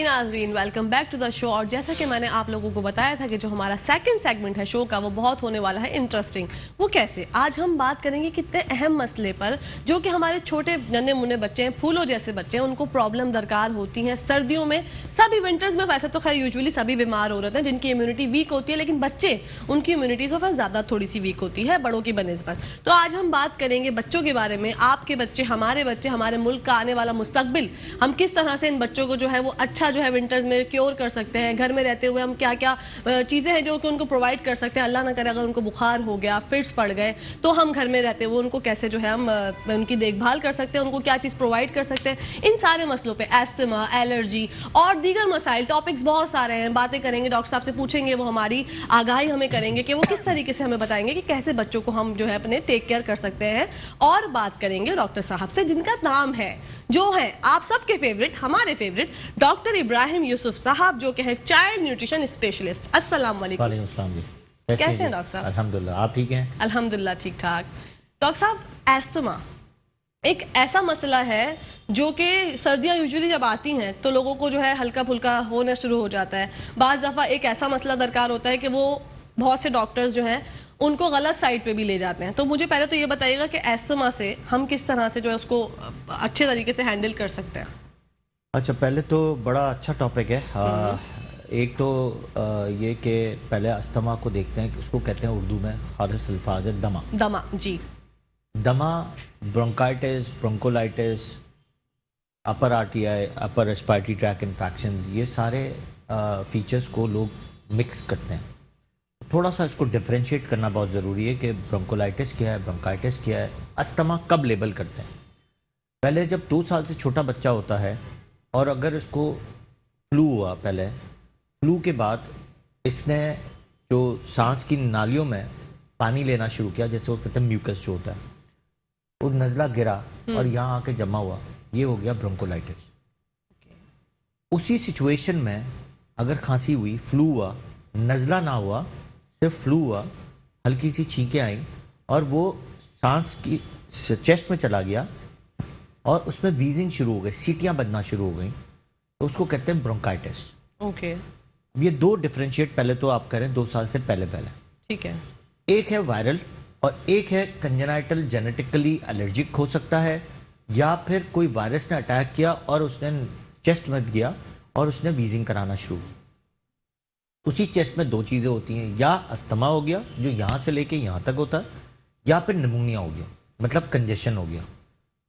नाज़रीन, welcome back to the show. और जैसा कि मैंने आप लोगों को बताया था कि जो हमारा सेकंड सेगमेंट है शो का वो बहुत होने वाला है इंटरेस्टिंग। वो कैसे? आज हम बात करेंगे कितने अहम मसले पर जो कि हमारे छोटे नन्हे मुन्ने बच्चे हैं, फूलों जैसे बच्चे हैं, उनको प्रॉब्लम दरकार होती हैं सर्दियों में। सभी विंटर्स में वैसे तो खैर यूजुअली सभी बीमार हो रहे हैं जिनकी इम्यूनिटी वीक होती है, लेकिन बच्चे उनकी इम्यूनिटी से ज़्यादा थोड़ी सी वीक होती है बड़ों की बनिस्बत। तो आज हम बात करेंगे बच्चों के बारे में। आपके बच्चे, हमारे मुल्क का आने वाला मुस्तकबिल, हम किस तरह से इन बच्चों को जो है वो अच्छा जो है विंटर्स में क्योर कर सकते हैं। घर में रहते हुए हम क्या क्या चीज़ें हैं जो कि उनको प्रोवाइड कर सकते हैं। अल्लाह ना करे अगर उनको बुखार हो गया, फिट्स पड़ गए, तो हम घर में रहते हुए उनको कैसे जो है हम उनकी देखभाल कर सकते हैं, उनको क्या चीज़ प्रोवाइड कर सकते हैं। इन सारे मसलों पे एस्थमा, एलर्जी और दीगर मसाइल, टॉपिक्स बहुत सारे हैं, बातें करेंगे, डॉक्टर साहब से पूछेंगे, वो हमारी आगाही हमें करेंगे कि वो किस तरीके से हमें बताएंगे कि कैसे बच्चों को हम जो है अपने टेक केयर कर सकते हैं। और बात करेंगे डॉक्टर साहब से जिनका नाम है, जो है आप सबके फेवरेट, हमारे फेवरेट डॉक्टर इब्राहिम यूसुफ साहब, जो कि है चाइल्ड न्यूट्रिशन स्पेशलिस्ट। अस्सलाम वालेकुम। वालेकुम अस्सलाम जी। कैसे हैं डॉक्टर साहब? अल्हम्दुलिल्लाह, आप ठीक हैं? अल्हम्दुलिल्लाह ठीक ठाक। डॉक्टर साहब, एस्थमा एक ऐसा मसला है जो कि सर्दियां यूजुअली जब आती हैं तो लोगों को जो है हल्का फुल्का होना शुरू हो जाता है। बाज़ दफ़ा एक ऐसा मसला दरकार होता है कि वो बहुत से डॉक्टर्स जो हैं उनको गलत साइड पे भी ले जाते हैं। तो मुझे पहले तो ये बताइएगा कि एस्थमा से हम किस तरह से जो है उसको अच्छे तरीके से हैंडल कर सकते हैं। अच्छा, पहले तो बड़ा अच्छा टॉपिक है। एक तो ये कि पहले अस्थमा को देखते हैं कि उसको कहते हैं उर्दू में खारिज अल्फाज है दमा। दमा जी। दमा, bronchitis, bronchiolitis, upper RTI, upper respiratory tract infections, ये सारे फीचर्स को लोग मिक्स करते हैं। थोड़ा सा इसको डिफरेंशिएट करना बहुत ज़रूरी है कि ब्रोंकोलाइटिस क्या है, ब्रोंकाइटिस क्या है, अस्थमा कब लेबल करते हैं। पहले जब 2 साल से छोटा बच्चा होता है और अगर उसको फ्लू हुआ, पहले फ्लू के बाद इसने जो सांस की नालियों में पानी लेना शुरू किया, जैसे वो कहते हैं म्यूकस जो होता है, वो नज़ला गिरा और यहाँ आके जमा हुआ, ये हो गया ब्रोंकोलाइटिस। उसी सिचुएशन में अगर खांसी हुई, फ्लू हुआ, नज़ला ना हुआ, सिर्फ फ्लू हुआ, हल्की सी छींकें आई और वो सांस की चेस्ट में चला गया और उसमें वीजिंग शुरू हो गई, सीटियां बजना शुरू हो गई, तो उसको कहते हैं ब्रोंकाइटिस। ओके। ये दो डिफरेंशिएट पहले तो आप करें 2 साल से पहले। ठीक है। एक है वायरल और एक है कंजेनाइटल, जेनेटिकली एलर्जिक हो सकता है, या फिर कोई वायरस ने अटैक किया और उसने चेस्ट में गया और उसने वीजिंग कराना शुरू की। उसी चेस्ट में 2 चीज़ें होती हैं, या अस्थमा हो गया जो यहाँ से लेके यहाँ तक होता है, या फिर निमोनिया हो गया, मतलब कंजेशन हो गया,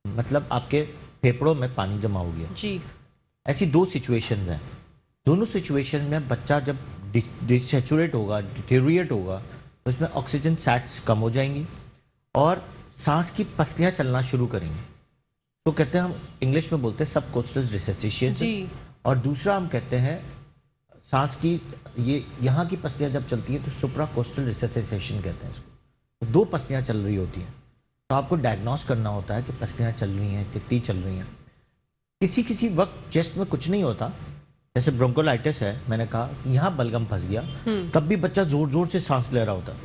मतलब आपके फेफड़ों में पानी जमा हो गया जी। ऐसी 2 सिचुएशंस हैं। दोनों सिचुएशन में बच्चा जब डिसैचुरेट होगा, डिटेरिएट होगा, तो उसमें ऑक्सीजन सैट्स कम हो जाएंगी और सांस की पसलियाँ चलना शुरू करेंगी। तो कहते हैं, हम इंग्लिश में बोलते हैं सब कोस्टल रिसेसिएशन, और दूसरा हम कहते हैं सांस की ये यहाँ की पसलियाँ जब चलती हैं तो सुप्रा कोस्टल रिसेसिएशन कहते हैं इसको। तो 2 पसलियाँ चल रही होती हैं, तो आपको डायग्नोस करना होता है कि पसलियाँ चल रही हैं, कितनी चल रही हैं। किसी वक्त चेस्ट में कुछ नहीं होता, जैसे ब्रोंकोलाइटिस है, मैंने कहा यहाँ बलगम फंस गया, तब भी बच्चा जोर जोर से सांस ले रहा होता है।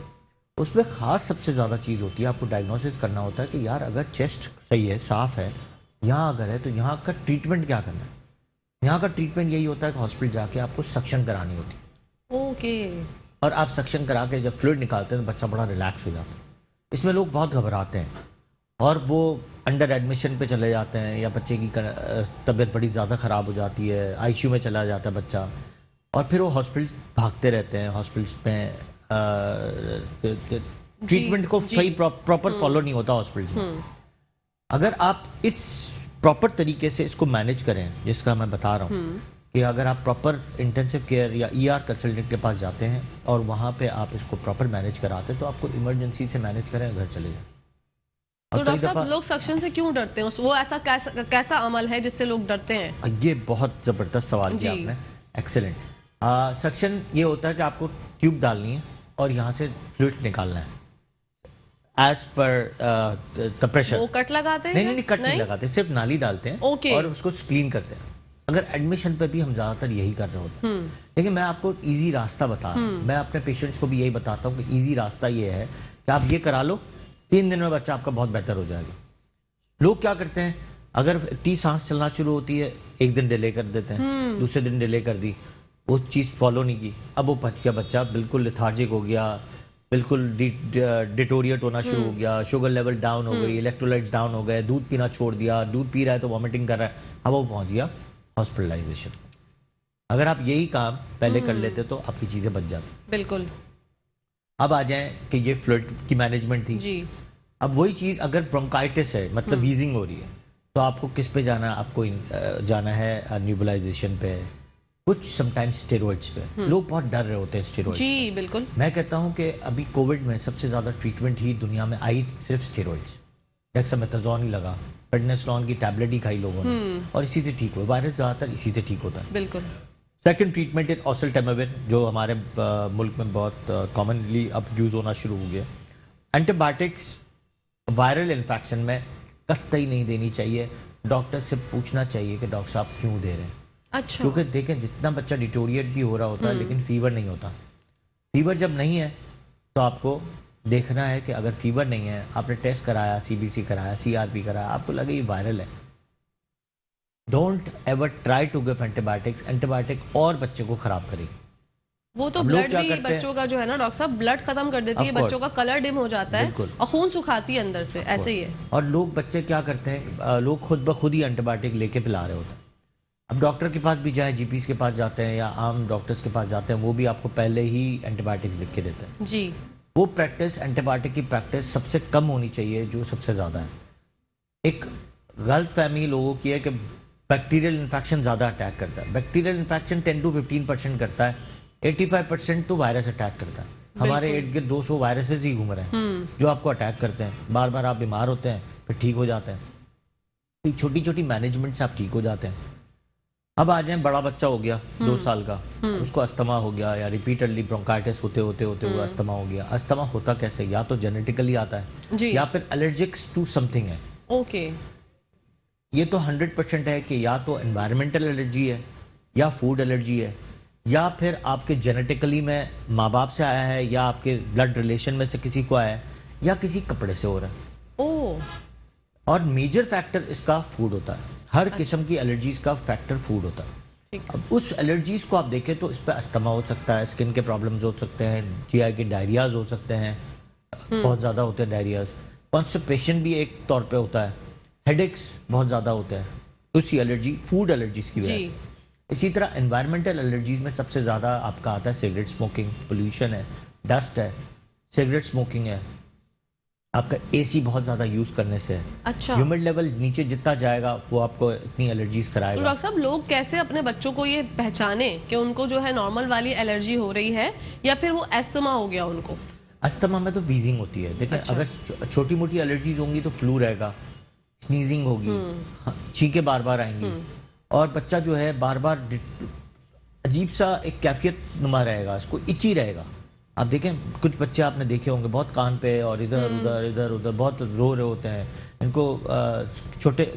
उसमें खास सबसे ज़्यादा चीज़ होती है, आपको डायग्नोसिस करना होता है कि यार अगर चेस्ट सही है, साफ है, यहाँ अगर है तो यहाँ का ट्रीटमेंट क्या करना है। यहाँ का ट्रीटमेंट यही होता है कि हॉस्पिटल जाके आपको सक्शन करानी होती है। ओके। और आप सक्शन करा के जब फ्लूइड निकालते हैं तो बच्चा बड़ा रिलैक्स हो जाता है। इसमें लोग बहुत घबराते हैं और वो अंडर एडमिशन पे चले जाते हैं, या बच्चे की तबीयत बड़ी ज़्यादा ख़राब हो जाती है, आईसीयू में चला जाता है बच्चा, और फिर वो हॉस्पिटल भागते रहते हैं। हॉस्पिटल्स में ट्रीटमेंट को सही प्रॉपर फॉलो नहीं होता हॉस्पिटल में। अगर आप इस प्रॉपर तरीके से इसको मैनेज करें, जिसका मैं बता रहा हूँ कि अगर आप प्रॉपर इंटेंसिव केयर या ईआर कंसल्टेंट के पास जाते हैं और वहाँ पे आप इसको प्रॉपर मैनेज कराते हैं, तो आपको इमरजेंसी से मैनेज करें, घर चले जाए। तो डॉक्टर साहब, लोग सक्शन से क्यों डरते हैं? वो ऐसा कैसा अमल है जिससे लोग डरते हैं? ये बहुत ज़बरदस्त सवाल किया आपने, एक्सेलेंट। सक्शन ये होता है कि आपको ट्यूब डालनी है और यहाँ से फ्लूइड निकालना है एज पर द प्रेशर। वो कट लगाते हैं? नहीं, कट नहीं लगाते, सिर्फ नाली डालते हैं और उसको क्लीन करते हैं। अगर एडमिशन पे भी हम ज़्यादातर यही कर रहे होते हैं, लेकिन मैं आपको इजी रास्ता बता रहा हूँ। मैं अपने पेशेंट्स को भी यही बताता हूँ कि इजी रास्ता ये है कि आप ये करा लो, 3 दिन में बच्चा आपका बहुत बेहतर हो जाएगा। लोग क्या करते हैं, अगर इतनी सांस चलना शुरू होती है, एक दिन डिले कर देते हैं, दूसरे दिन डिले कर दी, वो चीज़ फॉलो नहीं की, अब वो बच्चा बिल्कुल लेथार्जिक हो गया, बिल्कुल डिटोरिएट होना शुरू हो गया, शुगर लेवल डाउन हो गई, इलेक्ट्रोलाइट्स डाउन हो गए, दूध पीना छोड़ दिया, दूध पी रहा है तो वॉमिटिंग कर रहा है, अब वो पहुंच गया हॉस्पिटलाइजेशन। अगर आप यही काम पहले कर लेते तो आपकी चीज़ें बच जाती। बिल्कुल। अब आ जाए कि ये फ्लड की मैनेजमेंट थी जी। अब वही चीज़, अगर ब्रोंकाइटिस है मतलब वीजिंग हो रही है, तो आपको किस पे जाना है? आपको जाना है न्यूबलाइजेशन पे, कुछ समटाइम्स स्टेरॉइड्स पे। लोग बहुत डर रहे होते हैं स्टेरॉइड्स। जी बिल्कुल। मैं कहता हूँ कि अभी कोविड में सबसे ज़्यादा ट्रीटमेंट ही दुनिया में आई सिर्फ स्टेरॉइड्स। डेक्सामेथासोन ही लगा, प्रेडनिसोलोन की टैबलेट ही खाई लोगों ने, और इसी से ठीक हुआ। वायरस ज़्यादातर इसी से ठीक होता है। बिल्कुल। सेकंड ट्रीटमेंट इज ओसेल्टाइमाविर, जो हमारे मुल्क में बहुत कॉमनली अब यूज़ होना शुरू हो गया। एंटीबायोटिक्स वायरल इन्फेक्शन में कतई नहीं देनी चाहिए। डॉक्टर से पूछना चाहिए कि डॉक्टर साहब क्यों दे रहे हैं। अच्छा। क्योंकि देखें, जितना बच्चा डिटोरिएट भी हो रहा होता है लेकिन फीवर नहीं होता। फीवर जब नहीं है तो आपको देखना है कि अगर फीवर नहीं है, आपने टेस्ट कराया, सीबीसी कराया, सीआरपी कराया, आपको लगे ये वायरल है, don't ever try to give antibiotics. Antibiotic और बच्चे को खराब करेगी। वो तो हम लोग ब्लड क्या भी करते हैं? बच्चों का जो है ना डॉक्टर साहब, ब्लड खत्म कर देती है, Of course. बच्चों का कलर डिम हो जाता है बिल्कुल। और खून सुखाती है अंदर से, ऐसे ही है। और लोग बच्चे क्या करते हैं, लोग खुद ब खुद ही एंटीबायोटिक लेके पिला रहे होते हैं। अब डॉक्टर के पास भी जाए, जीपीस के पास जाते हैं या आम डॉक्टर्स के पास जाते हैं, वो भी आपको पहले ही एंटीबायोटिक्स लिख के देते हैं। जी। वो प्रैक्टिस, एंटीबायोटिक की प्रैक्टिस सबसे कम होनी चाहिए जो सबसे ज़्यादा है। एक गलत फहमी लोगों की है कि बैक्टीरियल इन्फेक्शन ज़्यादा अटैक करता है। बैक्टीरियल इन्फेक्शन 10 to 15% करता है, 85% तो वायरस अटैक करता है। हमारे इर्द गिर्द 200 वायरसेस ही घूम रहे हैं जो आपको अटैक करते हैं। बार बार आप बीमार होते हैं, फिर ठीक हो जाते हैं। छोटी छोटी मैनेजमेंट से आप ठीक हो जाते हैं। अब आ जाए, बड़ा बच्चा हो गया 2 साल का, उसको अस्थमा हो गया या रिपीटेडली ब्रोंकाइटिस होते हुए अस्थमा हो गया। अस्थमा होता कैसे? या तो जेनेटिकली आता है जी। या फिर एलर्जिक्स टू समथिंग है। ओके। ये तो 100% है कि या तो एनवायरमेंटल एलर्जी है, या फूड एलर्जी है, या फिर आपके जेनेटिकली में माँ बाप से आया है, या आपके ब्लड रिलेशन में से किसी को आया है, या किसी कपड़े से हो रहा है। ओ। और मेजर फैक्टर इसका फूड होता है। हर किस्म की एलर्जीज का फैक्टर फूड होता है। ठीक। अब उस एलर्जीज को आप देखें तो इस पर अस्थमा हो सकता है, स्किन के प्रॉब्लम्स हो सकते हैं, जीआई के डायरियाज हो सकते हैं, बहुत ज़्यादा होते हैं डायरियाज। कॉन्स्टिपेशन भी एक तौर पे होता है, हेडेक्स बहुत ज़्यादा होते हैं उसी एलर्जी, फूड एलर्जीज की वजह से। इसी तरह एनवायरमेंटल एलर्जीज में सबसे ज़्यादा आपका आता है सिगरेट स्मोकिंग, पोल्यूशन है, डस्ट है, सिगरेट स्मोकिंग है, आपका एसी बहुत ज़्यादा यूज़ करने से है। अच्छा। ह्यूमिड लेवल नीचे जितना जाएगा वो आपको इतनी एलर्जीज तो कराएगा। डॉक्टर साहब, लोग कैसे अपने बच्चों को ये पहचाने कि उनको जो है नॉर्मल वाली एलर्जी हो रही है या फिर वो एस्थमा हो गया उनको? अस्थमा में तो वीजिंग होती है। देखिए, अच्छा। अगर छोटी मोटी एलर्जीज होंगी तो फ्लू रहेगा, स्नीजिंग होगी, छींके बार बार आएंगी, और बच्चा जो है बार बार अजीब सा एक कैफियत नुमा रहेगा, इसको इची रहेगा। आप देखें, कुछ बच्चे आपने देखे होंगे बहुत कान पे और इधर उधर बहुत रो रहे होते हैं। इनको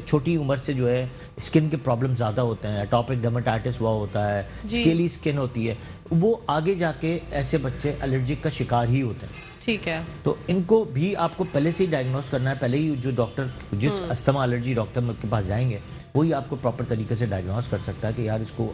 छोटी उम्र से जो है स्किन के प्रॉब्लम ज़्यादा होते हैं, एटॉपिक डर्मेटाइटिस हुआ होता है, स्केली स्किन होती है, वो आगे जाके ऐसे बच्चे एलर्जिक का शिकार ही होते हैं। ठीक है। तो इनको भी आपको पहले से ही डायग्नोस करना है। पहले ही जो डॉक्टर, जिस अस्थमा एलर्जी डॉक्टर के पास जाएंगे, वही आपको प्रॉपर तरीके से डायग्नोस कर सकता है कि यार इसको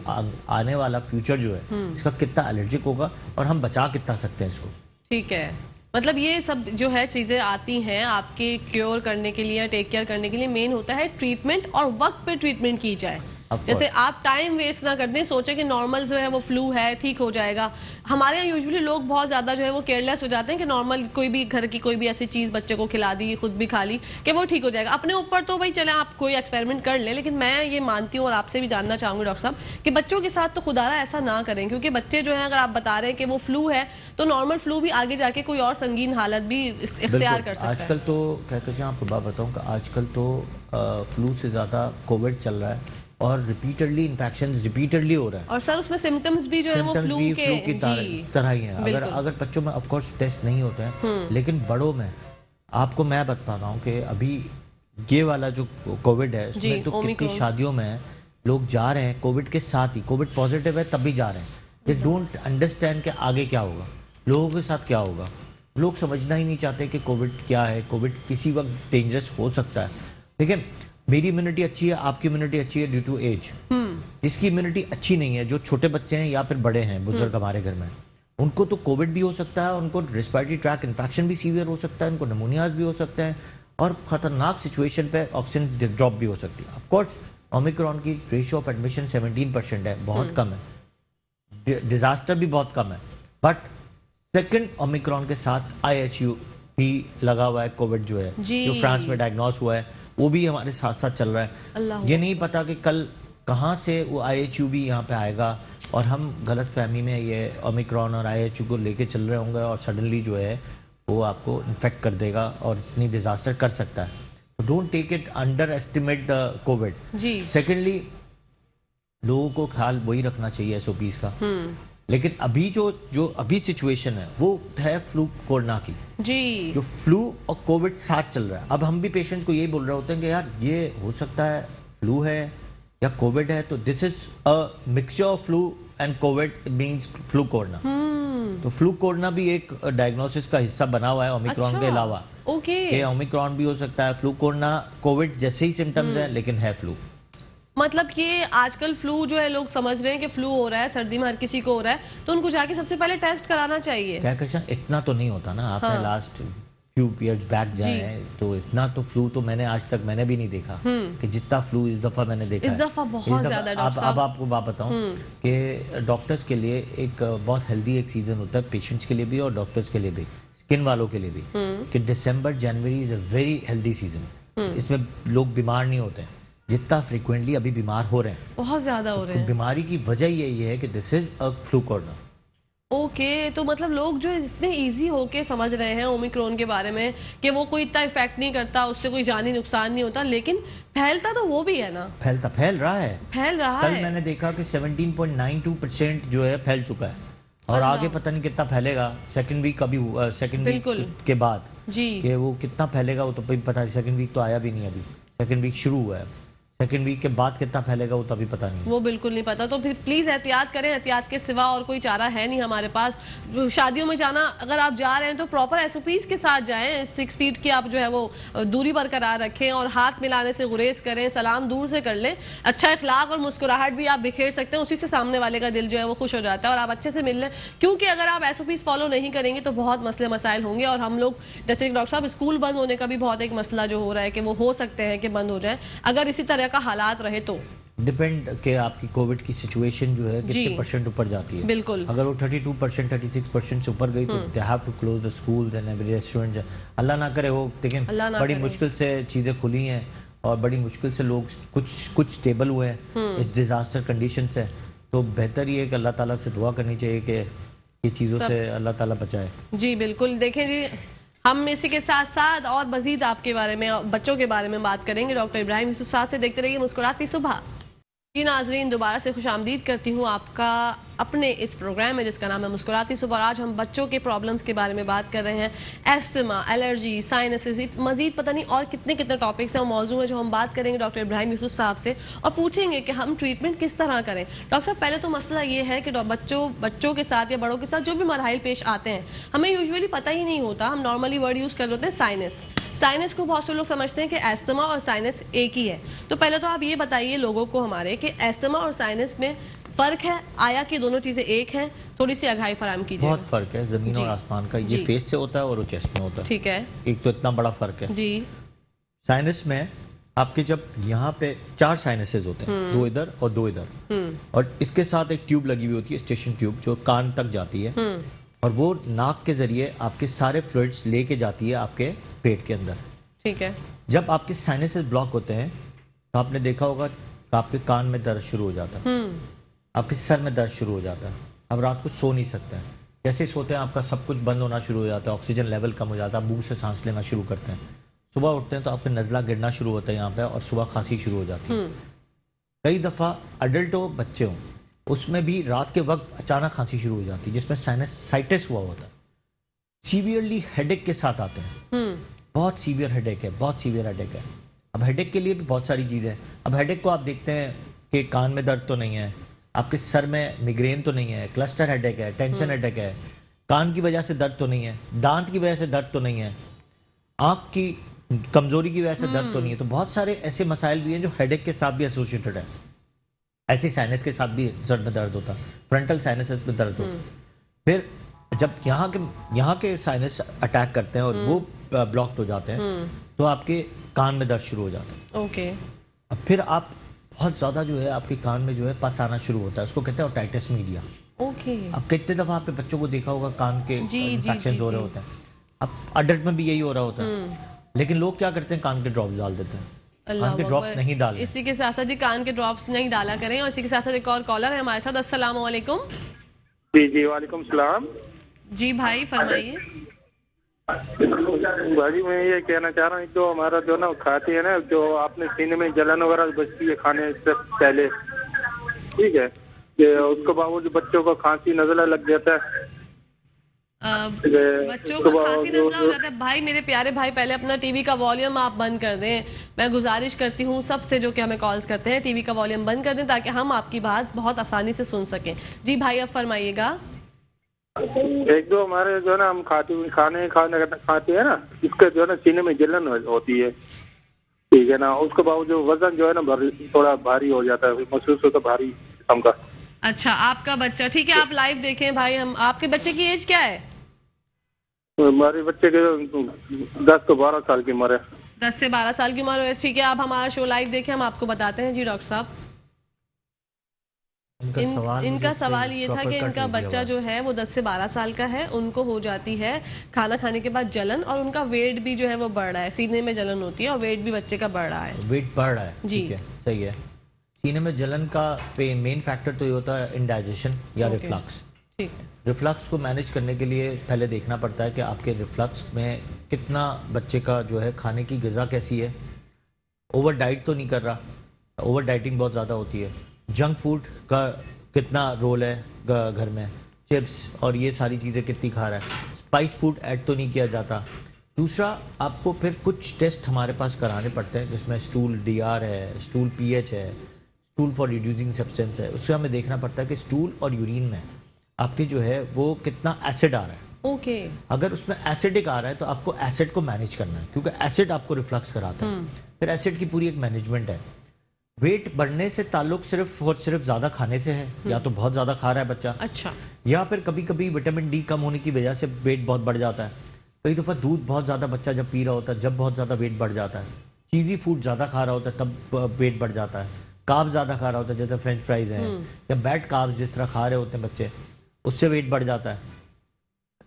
आने वाला फ्यूचर जो है इसका कितना एलर्जिक होगा और हम बचा कितना सकते हैं इसको। ठीक है। मतलब ये सब जो है चीजें आती हैं आपके क्योर करने के लिए, टेक केयर करने के लिए। मेन होता है ट्रीटमेंट, और वक्त पे ट्रीटमेंट की जाए। जैसे आप टाइम वेस्ट ना कर दें, सोचे कि नॉर्मल जो है वो फ्लू है, ठीक हो जाएगा। हमारे यहाँ यूजुअली लोग बहुत ज्यादा जो है वो केयरलेस हो जाते हैं कि नॉर्मल कोई भी घर की कोई भी ऐसी चीज बच्चे को खिला दी, खुद भी खा ली कि वो ठीक हो जाएगा। अपने ऊपर तो भाई चले आप कोई एक्सपेरिमेंट कर लें, लेकिन मैं ये मानती हूँ और आपसे भी जानना चाहूंगी डॉक्टर साहब कि बच्चों के साथ तो खुदारा ऐसा ना करें, क्योंकि बच्चे जो है, अगर आप बता रहे हैं कि वो फ्लू है, तो नॉर्मल फ्लू भी आगे जाके कोई और संगीन हालत भी इख्तियार कर सकता है। आजकल तो कहते हैं, आपको बात बताऊँ कि आजकल तो फ्लू से ज़्यादा कोविड चल रहा है और रिपीटेडली इन्फेक्शंस रिपीटेडली हो रहा है। और सर उसमें सिम्टम्स भी जो है वो फ्लू की तरह ही हैं। अगर बच्चों में ऑफ कोर्स टेस्ट नहीं होते हैं, लेकिन बड़ों में आपको मैं बता रहा हूँ कि अभी ये वाला जो कोविड है, उसमें तो कितनी शादियों में लोग जा रहे हैं कोविड के साथ ही, कोविड पॉजिटिव है तब भी जा रहे हैं। दे डोंट अंडरस्टैंड कि आगे क्या होगा, लोगों के साथ क्या होगा। लोग समझना ही नहीं चाहते कि कोविड क्या है, कोविड किसी वक्त डेंजरस हो सकता है। देखिए, मेरी इम्यूनिटी अच्छी है, आपकी इम्यूनिटी अच्छी है ड्यू टू एज। जिसकी इम्यूनिटी अच्छी नहीं है, जो छोटे बच्चे हैं या फिर बड़े हैं, बुजुर्ग हमारे घर में, उनको तो कोविड भी हो सकता है, उनको रेस्पिरेटरी ट्रैक इन्फेक्शन भी सीवियर हो सकता है, उनको निमोनियाज भी हो सकते हैं, और खतरनाक सिचुएशन पे ऑक्सीजन ड्रॉप भी हो सकती है। ऑफकोर्स ओमिक्रॉन की रेशियो ऑफ एडमिशन 17% है, बहुत कम है, डिजास्टर भी बहुत कम है, बट सेकेंड ओमिक्रॉन के साथ IHU भी लगा हुआ है। कोविड जो है, जो फ्रांस में डायग्नोस हुआ है, वो भी हमारे साथ साथ चल रहा है। ये नहीं पता कि कल कहाँ से वो IHU भी यहाँ पे आएगा और हम गलत फहमी में ये ओमिक्रॉन और IHU को लेके चल रहे होंगे और सडनली जो है वो आपको इन्फेक्ट कर देगा और इतनी डिजास्टर कर सकता है। तो don't take it, underestimate the COVID. Secondly, लोगों को ख्याल वही रखना चाहिए SOPs का। लेकिन अभी जो अभी सिचुएशन है वो है फ्लू कोरोना की जी, जो फ्लू और कोविड साथ चल रहा है। अब हम भी पेशेंट्स को यही बोल रहे होते हैं कि यार ये हो सकता है फ्लू है या कोविड है, तो this is a mixture of flu and Covid means flu corona. तो फ्लू कोरोना भी एक डायग्नोसिस का हिस्सा बना हुआ है ओमिक्रॉन के अलावा। कि ओमिक्रॉन भी हो सकता है, फ्लू कोरोना कोविड जैसे ही सिम्टम्स है लेकिन है फ्लू। मतलब ये आजकल फ्लू जो है लोग समझ रहे हैं कि फ्लू हो रहा है, सर्दी में हर किसी को हो रहा है, तो उनको जाके सबसे पहले टेस्ट कराना चाहिए। क्या क्वेश्चन, इतना तो नहीं होता ना। आपने लास्ट फ्यू ईयर्स बैक जाए तो इतना तो फ्लू तो मैंने आज तक मैंने भी नहीं देखा कि जितना फ्लू इस दफा मैंने देखा। इस दफा बहुत ज्यादा। अब आपको बात बताऊं कि डॉक्टर्स के लिए एक बहुत हेल्दी एक सीजन होता है, पेशेंट्स के लिए भी और डॉक्टर्स के लिए भी, स्किन वालों के लिए भी, कि December January is a very healthy season. इसमें लोग बीमार नहीं होते जितना फ्रीक्वेंटली अभी बीमार हो रहे हैं, बहुत ज्यादा हो रहे हैं। बीमारी की वजह यही है कि this is a flu corona. Okay, तो मतलब लोग जो इतने इजी होके समझ रहे हैं ओमिक्रॉन के बारे में कि वो कोई इतना इफेक्ट नहीं करता, उससे कोई जानी नुकसान नहीं होता, लेकिन फैलता तो वो भी है ना। फैल रहा है। कल मैंने देखा कि 17.92% जो है फैल चुका है और आगे पता नहीं कितना फैलेगा। सेकंड वीक अभी सेकंड वीक के बाद जी कि वो कितना फैलेगा वो तो पता नहीं। सेकंड वीक तो आया भी नहीं, अभी सेकंड वीक शुरू हुआ है। सेकंड वीक के बाद कितना फैलेगा वो तो अभी पता नहीं, वो बिल्कुल नहीं पता। तो फिर प्लीज एहतियात करें, एहतियात के सिवा और कोई चारा है नहीं हमारे पास। शादियों में जाना अगर आप जा रहे हैं तो प्रॉपर SOPs के साथ जाएं। 6 फीट की आप जो है वो दूरी बरकरार रखें और हाथ मिलाने से गुरेज करें, सलाम दूर से कर लें। अच्छा इखलाक और मुस्कुराहट भी आप बिखेर सकते हैं, उसी से सामने वाले का दिल जो है वो खुश हो जाता है और आप अच्छे से मिल लें। क्योंकि अगर आप SOPs फॉलो नहीं करेंगे तो बहुत मसले मसाइल होंगे। और हम लोग जैसे डॉक्टर साहब, स्कूल बंद होने का भी बहुत एक मसला जो हो रहा है कि वो हो सकते हैं कि बंद हो जाए अगर इसी तरह का हालात रहे तो। डिपेंड के आपकी कोविड की सिचुएशन जो है कितने परसेंट ऊपर जाती है। बिल्कुल, अगर वो 32% 36% से ऊपर गई तो they have to close the school and every restaurant. अल्लाह ना करे वो, लेकिन बड़ी मुश्किल से चीजें खुली हैं और बड़ी मुश्किल से लोग कुछ स्टेबल हुए हैं इस डिजास्टर कंडीशन से। तो बेहतर ये है कि अल्लाह ताला से दुआ करनी चाहिए कि ये चीजों से अल्लाह ताला बचाए। जी बिल्कुल। देखें जी, हम इसी के साथ साथ और मजीद आपके बारे में, बच्चों के बारे में बात करेंगे डॉक्टर इब्राहिम यूसुफ साहब से। देखते रहिए मुस्कुराती सुबह। जी नाजरीन, दोबारा से खुशामदीद करती हूँ आपका अपने इस प्रोग्राम में जिसका नाम है मुस्कुराती सुबह। आज हम बच्चों के प्रॉब्लम्स के बारे में बात कर रहे हैं। एस्थमा, एलर्जी, साइनसेस, मजीद पता नहीं और कितने टॉपिक्स हैं, मौजू हैं जो हम बात करेंगे डॉक्टर इब्राहिम यूसुफ साहब से और पूछेंगे कि हम ट्रीटमेंट किस तरह करें। डॉक्टर साहब, पहले तो मसला ये है कि बच्चों के साथ या बड़ों के साथ जो भी मरहल पेश आते हैं हमें यूजुअली पता ही नहीं होता। हम नॉर्मली वर्ड यूज़ कर रहे होते हैं साइनस को बहुत से लोग समझते हैं कि एस्थमा और साइनस एक ही है। तो पहले तो आप ये बताइए लोगों को हमारे कि एस्थमा और साइनस में फर्क है, आया कि दोनों चीजें एक हैं? थोड़ी सी आगाही फराहम कीजिए। बहुत फर्क है, जमीन और आसमान का। ये फेस से होता है और वो चेस्ट में होता है। ठीक है, एक तो इतना बड़ा फर्क है जी। साइनस में आपके जब यहाँ पे 4 साइनसेस होते हैं, 2 इधर और 2 इधर, और इसके साथ एक ट्यूब लगी हुई होती है, स्टेशन ट्यूब, जो कान तक जाती है और वो नाक के जरिए आपके सारे फ्लूइड्स लेके जाती है आपके पेट के अंदर। ठीक है। जब आपके साइनसेस ब्लॉक होते हैं तो आपने देखा होगा कि आपके कान में दर्द शुरू हो जाता है, आपके सर में दर्द शुरू हो जाता है, अब रात को सो नहीं सकते हैं। जैसे ही सोते हैं आपका सब कुछ बंद होना शुरू हो जाता है, ऑक्सीजन लेवल कम हो जाता है, मुंह से सांस लेना शुरू करते हैं। सुबह उठते हैं तो आपके नज़ला गिरना शुरू होता है यहाँ पे और सुबह खांसी शुरू हो जाती है। कई दफ़ा अडल्ट हो बच्चे हो उसमें भी रात के वक्त अचानक खांसी शुरू हो जाती है जिसमें साइनसाइटिस हुआ होता है। सीवियरली हेडेक के साथ आते हैं, बहुत सीवियर हेडेक है, बहुत सीवियर हेडेक है। अब हेडेक के लिए भी बहुत सारी चीज़ें हैं। अब हेडेक को आप देखते हैं कि कान में दर्द तो नहीं है, आपके सर में मिग्रेन तो नहीं है, क्लस्टर हेडेक है, टेंशन हेडेक है, कान की वजह से दर्द तो नहीं है, दांत की वजह से दर्द तो नहीं है, आँख की कमजोरी की वजह से दर्द तो नहीं है। तो बहुत सारे ऐसे मसाइल भी हैं जो हेडेक के साथ भी एसोसिएटेड है। ऐसे साइनस के साथ भी सर में दर्द होता है, फ्रंटल साइनसेस में दर्द होता है। फिर जब यहाँ के साइनस अटैक करते हैं और वो ब्लॉक्ड हो जाते हैं तो आपके कान में दर्द शुरू हो जाता है। ओके। अब फिर आप बहुत ज़्यादा जो है आपके कान में जो है पस आना शुरू होता है, उसको कहते हैं ओटाइटिस मीडिया। ओके। अब कितने दफ़ा आपने बच्चों को देखा होगा कान के इन्फेक्शन हो रहे होते हैं। अब अडल्ट में भी यही हो रहा होता है, लेकिन लोग क्या करते हैं, कान के ड्रॉप्स डाल देते हैं। कान के ड्रॉप्स नहीं डालने। इसी के साथ साथ जी कान के ड्रॉप्स नहीं डाला करें। और इसी के साथ साथ एक और कॉलर है हमारे साथ। अस्सलाम वालेकुम। जी जी वालेकुम सलाम। जी भाई फरमाइए। भाजी मैं ये कहना चाह रहा हूँ, जो हमारा जो ना खाते हैं ना, जो आपने सीने में जलन वगैरह बचती है खाने से पहले, ठीक है, कि उसके बावजूद बच्चों को खांसी नजला लग जाता है। बच्चों को खांसी नजला हो जाता है। भाई मेरे प्यारे भाई, पहले अपना टीवी का वॉल्यूम आप बंद कर दें। मैं गुजारिश करती हूँ सबसे जो कि हमें कॉल्स करते हैं, टीवी का वॉल्यूम बंद कर दें ताकि हम आपकी बात बहुत आसानी से सुन सकें। जी भाई अब फरमाइएगा। एक दो हमारे जो ना हम खाते हैं ना, इसके जो है ना सीने में जलन होती है, ठीक है ना, उसके बावजूद वजन जो है ना थोड़ा भारी हो जाता है, महसूस होता है भारी किस्म का। अच्छा आपका बच्चा, ठीक है, आप लाइव देखें भाई। हम आपके बच्चे की एज क्या है? हमारे बच्चे के 10 से 12 साल की उम्र है। 10 से 12 साल की उम्र है, ठीक है। आप हमारा शो लाइव देखें, हम आपको बताते हैं। जी डॉक्टर साहब, इनका सवाल ये था कि इनका बच्चा जो है वो 10 से 12 साल का है, उनको हो जाती है खाना खाने के बाद जलन, और उनका वेट भी जो है वो बढ़ रहा है, सीने में जलन होती है और वेट भी बच्चे का बढ़ रहा है। वेट बढ़ रहा है, जी ठीक है, सही है। सीने में जलन का मेन फैक्टर तो ये होता है इंडाइजेशन या रिफ्लक्स। ठीक है। रिफ्लक्स को मैनेज करने के लिए पहले देखना पड़ता है कि आपके रिफ्लक्स में कितना बच्चे का जो है खाने की ग़िज़ा कैसी है, ओवर डाइट तो नहीं कर रहा, ओवर डाइटिंग बहुत ज़्यादा होती है, जंक फूड का कितना रोल है घर में, चिप्स और ये सारी चीज़ें कितनी खा रहा है, स्पाइस फूड ऐड तो नहीं किया जाता। दूसरा, आपको फिर कुछ टेस्ट हमारे पास कराने पड़ते हैं जिसमें स्टूल DR है, स्टूल pH है, स्टूल फॉर रिड्यूसिंग सब्सटेंस है। उससे हमें देखना पड़ता है कि स्टूल और यूरिन में आपके जो है वो कितना एसिड आ रहा है। ओके। अगर उसमें एसिडिक आ रहा है तो आपको एसिड को मैनेज करना है, क्योंकि एसिड आपको रिफ्लक्स कराता है। फिर एसिड की पूरी एक मैनेजमेंट है। वेट बढ़ने से ताल्लुक सिर्फ और सिर्फ ज़्यादा खाने से है, या तो बहुत ज़्यादा खा रहा है बच्चा, अच्छा, या फिर कभी कभी विटामिन D कम होने की वजह से वेट बहुत बढ़ जाता है। कई दफ़ा दूध बहुत ज़्यादा बच्चा जब पी रहा होता है, जब बहुत ज़्यादा वेट बढ़ जाता है। चीज़ी फूड ज़्यादा खा रहा होता है तब वेट बढ़ जाता है। कार्ब ज़्यादा खा रहा होता है, जैसे फ्रेंच फ्राइज़ हैं या बैड कार्ब जिस तरह खा रहे होते हैं बच्चे, उससे वेट बढ़ जाता है।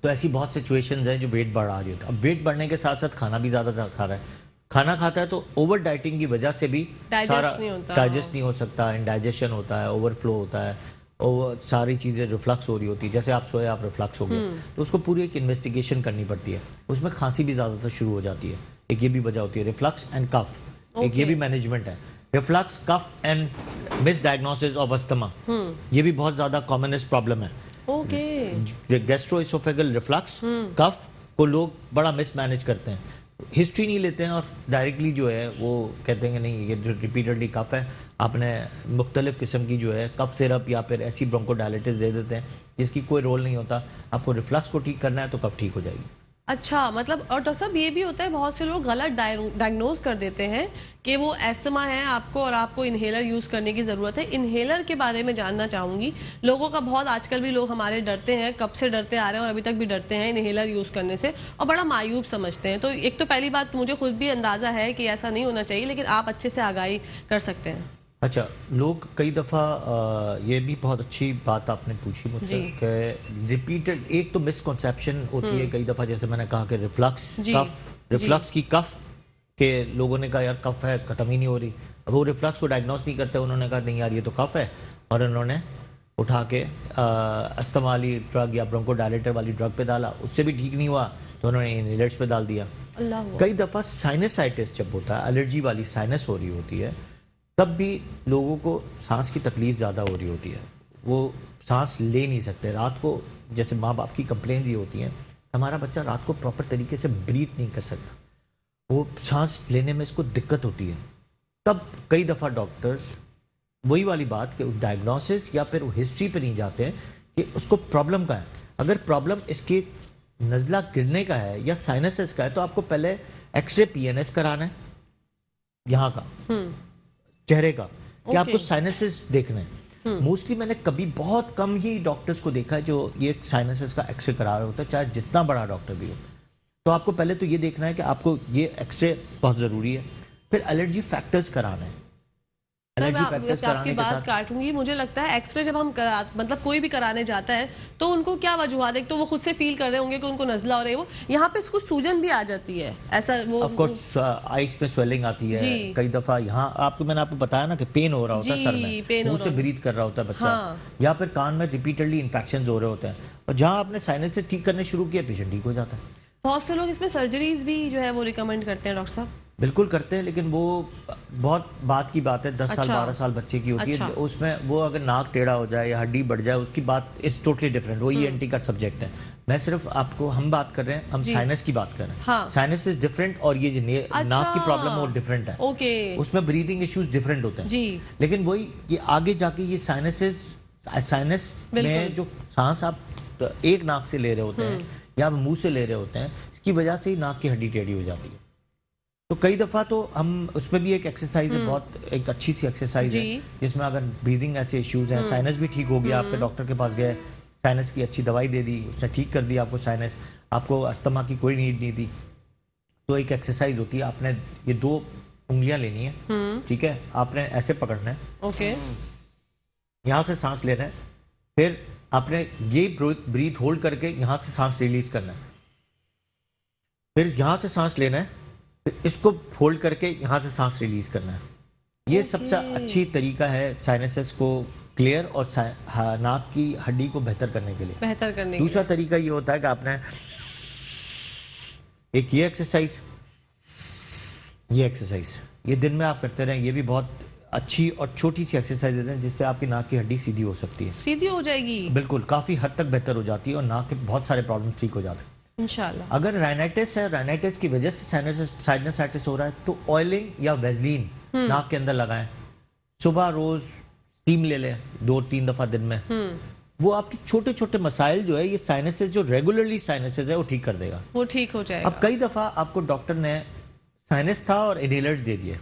तो ऐसी बहुत सिचुएशंस हैं जो वेट बढ़ा रही होती है। अब वेट बढ़ने के साथ साथ खाना भी ज़्यादा खा रहा है, खाना खाता है तो ओवर डाइटिंग की वजह से भी सारा डाइजेस्ट नहीं हो सकता, इंडाइजेशन होता है, ओवरफ्लो होता है, और सारी चीज़ें रिफ्लक्स हो रही होती है। जैसे आप सोए, आप रिफ्लक्स हो गए, तो उसको पूरी एक इन्वेस्टिगेशन करनी पड़ती है। उसमें खांसी भी ज़्यादातर शुरू हो जाती है, एक ये भी वजह होती है, रिफ्लक्स एंड कफ, एक ये भी मैनेजमेंट है। Reflux, cough and misdiagnosis of asthma, ये भी बहुत ज़्यादा कॉमनेस्ट प्रॉब्लम है। ओके। गैस्ट्रोइसोफेगल रिफ्लक्स, कफ को लोग बड़ा मिस मैनेज करते हैं, हिस्ट्री नहीं लेते हैं और डायरेक्टली जो है वो कहते हैं कि नहीं ये रिपीटेडली कफ है, आपने मुख्तलिफ किस्म की जो है कफ सिरप या फिर ऐसी ब्रोंकोडायलिटिस दे देते हैं जिसकी कोई रोल नहीं होता। आपको रिफ्लक्स को ठीक करना है तो कफ ठीक हो जाएगी। अच्छा, मतलब और डॉक्टर साहब ये भी होता है, बहुत से लोग गलत डायग्नोज कर देते हैं कि वो एस्थमा है आपको और आपको इन्हेलर यूज़ करने की ज़रूरत है। इन्हेलर के बारे में जानना चाहूँगी। लोगों का बहुत, आजकल भी लोग हमारे डरते हैं, कब से डरते आ रहे हैं और अभी तक भी डरते हैं इन्हेलर यूज़ करने से, और बड़ा मायूब समझते हैं। तो एक तो पहली बात, मुझे खुद भी अंदाज़ा है कि ऐसा नहीं होना चाहिए, लेकिन आप अच्छे से आगाही कर सकते हैं। अच्छा, लोग कई दफ़ा ये भी बहुत अच्छी बात आपने पूछी मुझसे कि रिपीटेड, एक तो मिसकॉन्सेप्शन होती है कई दफ़ा, जैसे मैंने कहा कि रिफ्लक्स कफ, रिफ्लक्स की कफ के लोगों ने कहा यार कफ है, ख़त्म ही नहीं हो रही। अब वो रिफ्लक्स को डायग्नोस नहीं करते, उन्होंने कहा नहीं यार ये तो कफ है, और उन्होंने उठा के अस्थमा वाली ड्रग या ब्रोंकोडायलेटर वाली ड्रग पे डाला, उससे भी ठीक नहीं हुआ तो उन्होंने इनहेलर्स पे डाल दिया। कई दफ़ा साइनसाइटिस जब होता है, एलर्जी वाली साइनस हो रही होती है, तब भी लोगों को सांस की तकलीफ ज़्यादा हो रही होती है, वो सांस ले नहीं सकते रात को। जैसे माँ बाप की कंप्लेंट्स ये होती हैं, हमारा बच्चा रात को प्रॉपर तरीके से ब्रीथ नहीं कर सकता, वो सांस लेने में इसको दिक्कत होती है। तब कई दफ़ा डॉक्टर्स वही वाली बात कि डायग्नोसिस या फिर हिस्ट्री पे नहीं जाते हैं कि उसको प्रॉब्लम का है। अगर प्रॉब्लम इसके नज़ला गिरने का है या साइनसेस का है तो आपको पहले एक्सरे पीएनएस कराना है यहाँ का, चेहरे का, कि आपको साइनसेस देखने हैं। मोस्टली मैंने कभी बहुत कम ही डॉक्टर्स को देखा है जो ये साइनसेस का एक्सरे करा रहे होते हैं, चाहे जितना बड़ा डॉक्टर भी हो। तो आपको पहले तो ये देखना है कि आपको ये एक्सरे बहुत ज़रूरी है, फिर एलर्जी फैक्टर्स कराना है। एलर्जी फैक्टर्स कराने आपकी के बात साथ काटूंगी, मुझे लगता है एक्सरे जब हम मतलब कोई भी कराने जाता है तो उनको क्या वजूहत है, तो वो खुद से फील कर रहे होंगे कि उनको नजला हो रही है, वो यहाँ पे कुछ सूजन भी आ जाती है, ऐसा वो ऑफ कोर्स आइस में स्वेलिंग आती है, जी। कई दफा यहाँ मैंने आपको बताया ना कि पेन हो रहा होता है जी, सर में, पेन मुंह हो से रहा ब्रीथ कर रहा होता है बच्चा, हाँ। या फिर कान में रिपीटेडली इन्फेक्शन हो रहे होते हैं, और जहाँ आपने साइनस से ठीक करने शुरू किया पेशेंट ठीक हो जाता है। बहुत से लोग इसमें सर्जरीज भी जो है वो रिकमेंड करते हैं डॉक्टर साहब। बिल्कुल करते हैं, लेकिन वो बहुत बात की बात है, 10 साल 12 साल बच्चे की होती है, उसमें वो अगर नाक टेढ़ा हो जाए या हड्डी बढ़ जाए उसकी बात इज टोटली डिफरेंट, वो ईएनटी का सब्जेक्ट है। मैं सिर्फ आपको हम बात कर रहे हैं, हम साइनस की बात कर रहे हैं। हाँ। साइनस इज डिफरेंट और ये नाक की प्रॉब्लम वो डिफरेंट है। ओके, उसमें ब्रीदिंग इश्यूज डिफरेंट होते हैं जी। लेकिन वही ये आगे जाके ये साइनस में जो सांस आप एक नाक से ले रहे होते हैं या मुंह से ले रहे होते हैं, इसकी वजह से ही नाक की हड्डी टेढ़ी हो जाती है। तो कई दफा तो हम उसमें भी एक एक्सरसाइज है, बहुत एक अच्छी सी एक्सरसाइज है जिसमें अगर ब्रीदिंग ऐसे इश्यूज हैं, साइनस भी ठीक हो गया, आपके डॉक्टर के पास गए, साइनस की अच्छी दवाई दे दी, उसने ठीक कर दी आपको साइनस, आपको अस्थमा की कोई नीड नहीं थी, तो एक एक्सरसाइज होती है, आपने ये 2 उंगलियां लेनी है, ठीक है, आपने ऐसे पकड़ना है, ओके, यहाँ से सांस लेना है, फिर आपने ये ब्रीथ होल्ड करके यहाँ से सांस रिलीज करना है, फिर यहाँ से सांस लेना है, फिर इसको होल्ड करके यहाँ से सांस रिलीज करना है। ये सबसे अच्छी तरीका है साइनसेस को क्लियर और नाक की हड्डी को बेहतर करने के लिए। दूसरा तरीका ये होता है कि आपने एक ये एक्सरसाइज ये दिन में आप करते रहें, ये भी बहुत अच्छी और छोटी सी एक्सरसाइज देते हैं जिससे आपकी नाक की हड्डी सीधी हो सकती है, सीधी हो जाएगी, बिल्कुल काफी हद तक बेहतर हो जाती है और नाक के बहुत सारे प्रॉब्लम ठीक हो जाते हैं इंशाल्लाह। अगर राइनाइटिस है, राइनाइटिस की वजह से साइनसाइटिस हो रहा है, तो ऑयलिंग या वेजलीन नाक के अंदर लगाएं, सुबह रोज स्टीम ले लें 2-3 दफा दिन में, वो आपकी छोटे छोटे मसाइल जो है, ये साइनसेस जो रेगुलरली साइनसेस है वो ठीक कर देगा, वो ठीक हो जाएगा। अब कई दफा आपको डॉक्टर ने साइनस था और इनहेलर्स दे दिए,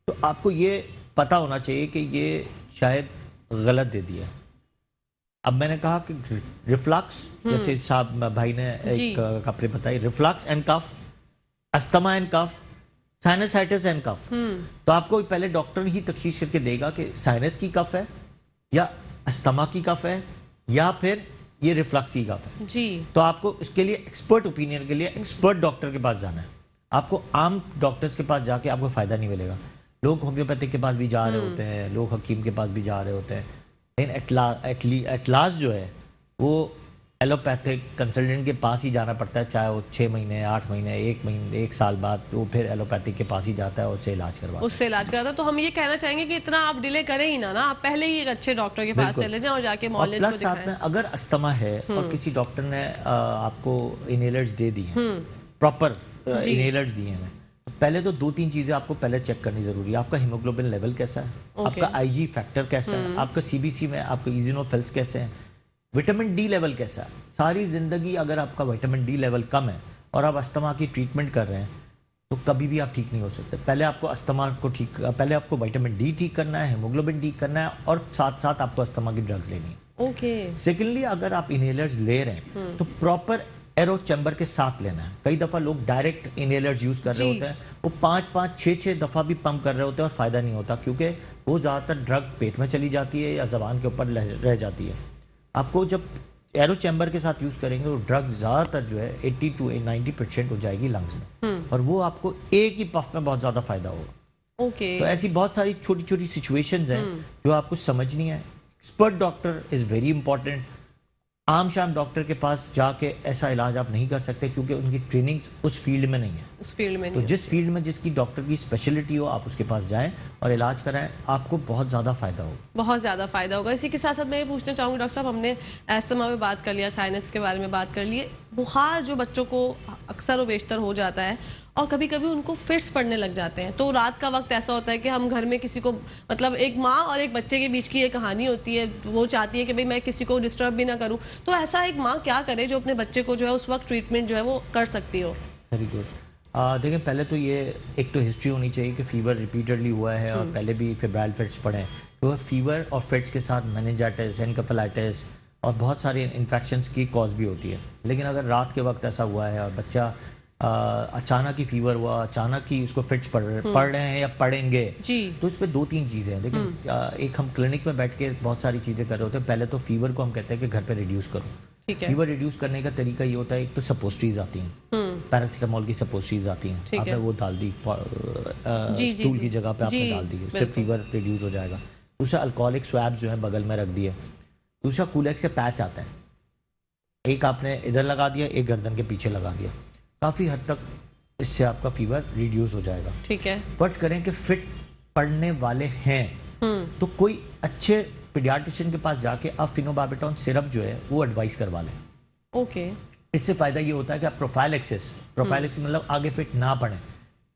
तो आपको ये पता होना चाहिए कि ये शायद गलत दे दिया। अब मैंने कहा कि रिफ्लक्स, जैसे साहब भाई ने एक कपड़े बताई, reflux and cough, asthma and cough, sinusitis and cough, तो आपको पहले डॉक्टर ही तशखीस करके देगा कि साइनस की कफ है या अस्थमा की कफ है या फिर ये रिफ्लक्स की कफ है जी। तो आपको इसके लिए एक्सपर्ट ओपिनियन के लिए एक्सपर्ट डॉक्टर के पास जाना है। आपको आम डॉक्टर्स के पास जाके आपको फायदा नहीं मिलेगा। लोग होम्योपैथिक के पास भी जा रहे होते हैं, लोग हकीम के पास भी जा रहे होते हैं, लेकिन एट लास्ट जो है वो एलोपैथिक कंसल्टेंट के पास ही जाना पड़ता है, चाहे वो 6 महीने 8 महीने 1 महीने 1 साल बाद वो फिर एलोपैथिक के पास ही जाता है, उससे इलाज करवाता है। तो हम ये कहना चाहेंगे कि इतना आप डिले करें ही ना, आप पहले ही एक अच्छे डॉक्टर के पास चले जाएं और जाके मौलिद को दिखाएं। साथ में अगर अस्थमा है और किसी डॉक्टर ने आपको इनहेलर्स दे दी हैं, प्रॉपर इनहेलर्स दिए हैं, पहले तो 2-3 चीजें आपको पहले चेक करनी जरूरी है। आपका हीमोग्लोबिन लेवल कैसा है, आपका आईजी फैक्टर कैसा है, आपका सीबीसी में आपके इजिनोफिल्स कैसे हैं, विटामिन डी लेवल कैसा है। सारी जिंदगी अगर आपका विटामिन डी लेवल कम है और आप अस्थमा की ट्रीटमेंट कर रहे हैं तो कभी भी आप ठीक नहीं हो सकते। पहले आपको अस्थमा को पहले आपको विटामिन डी ठीक करना है, हीमोग्लोबिन ठीक करना है और साथ साथ आपको अस्थमा की ड्रग्स लेनी है। ओके। सेकेंडली अगर आप इनहेलर्स ले रहे हैं तो प्रॉपर एरो चैम्बर के साथ लेना है। कई दफा लोग डायरेक्ट इनहेलर्स यूज कर रहे होते हैं, वो 5-5, 6-6 दफा भी पंप कर रहे होते हैं और फायदा नहीं होता, क्योंकि वो ज्यादातर ड्रग पेट में चली जाती है या जबान के ऊपर रह जाती है। आपको जब एरो चैम्बर के साथ यूज करेंगे वो ड्रग ज्यादातर जो है 80 to 90% हो जाएगी लंग्स में, और वो आपको एक ही पफ में बहुत ज्यादा फायदा होगा। ओके। तो ऐसी बहुत सारी छोटी छोटी सिचुएशंस हैं जो आपको समझनी है। Expert doctor is very important. आम शाम डॉक्टर के पास जाके ऐसा इलाज आप नहीं कर सकते क्योंकि उनकी ट्रेनिंग उस फील्ड में नहीं है। उस फील्ड में तो जिस फील्ड में जिसकी डॉक्टर की स्पेशलिटी हो आप उसके पास जाएं और इलाज कराएं, आपको बहुत ज़्यादा फायदा होगा। बहुत ज़्यादा फायदा होगा। इसी के साथ साथ मैं ये पूछना चाहूँगी डॉक्टर साहब, हमने अस्थमा में बात कर लिया, साइनस के बारे में बात कर लिए, बुखार जो बच्चों को अक्सर व बेशतर हो जाता है और कभी कभी उनको फिट्स पड़ने लग जाते हैं, तो रात का वक्त ऐसा होता है कि हम घर में किसी को, मतलब एक माँ और एक बच्चे के बीच की एक कहानी होती है, वो चाहती है कि भाई मैं किसी को डिस्टर्ब भी ना करूं, तो ऐसा एक माँ क्या करे जो अपने बच्चे को जो है उस वक्त ट्रीटमेंट जो है वो कर सकती हो? Very good. देखिए पहले तो ये एक तो हिस्ट्री होनी चाहिए कि फीवर रिपीटेडली हुआ है और पहले भी फेब्राइल फिट्स पड़े हैं, तो फीवर और फिट्स के साथ मेनिंजाइटिस, एनकेफेलाइटिस और बहुत सारी इन्फेक्शंस की कॉज भी होती है। लेकिन अगर रात के वक्त ऐसा हुआ है और बच्चा अचानक ही फीवर हुआ, अचानक ही उसको फिट्स पड़ रहे हैं या पड़ेंगे, तो इस पर 2-3 चीज़ें हैं। लेकिन एक हम क्लिनिक में बैठ के बहुत सारी चीज़ें कर रहे होते हैं। पहले तो फीवर को हम कहते हैं कि घर पे रिड्यूस करो। फीवर रिड्यूस करने का तरीका ये होता है, एक तो सपोस्ट्रीज आती हैं, पैरासीटामोल की सपोस्ट्रीज आती हैं, आपने वो डाल दी स्टूल की जगह पे आपने डाल दी, उससे फीवर रिड्यूस हो जाएगा। दूसरा अल्कोहलिक स्वैब जो है बगल में रख दिए। दूसरा कूलेक्स से पैच आता है, एक आपने इधर लगा दिया, एक गर्दन के पीछे लगा दिया, काफ़ी हद तक इससे आपका फीवर रिड्यूस हो जाएगा। ठीक है। फर्ज करें कि फिट पड़ने वाले हैं तो कोई अच्छे पीडियाट्रिशियन के पास जाके आप फिनोबार्बिटॉन सिरप जो है वो एडवाइस करवा लें। ओके। इससे फायदा ये होता है कि आप प्रोफाइलैक्सिस मतलब आगे फिट ना पड़े,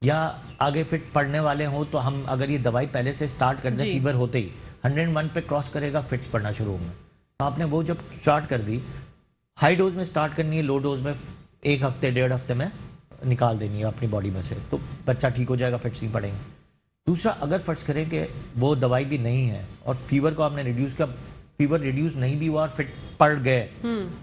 या आगे फिट पड़ने वाले हो तो हम अगर ये दवाई पहले से स्टार्ट कर दें फीवर होते ही 101 पे क्रॉस करेगा, फिट्स पड़ना शुरू होंगे। तो आपने वो जब स्टार्ट कर दी, हाई डोज में स्टार्ट करनी है, लो डोज में 1 हफ्ते 1.5 हफ्ते में निकाल देनी है अपनी बॉडी में से, तो बच्चा ठीक हो जाएगा, फिट्स नहीं पड़ेंगे। दूसरा, अगर फर्ज करें कि वो दवाई भी नहीं है और फीवर को आपने रिड्यूस किया, फीवर रिड्यूस नहीं भी हुआ और फिट पड़ गए,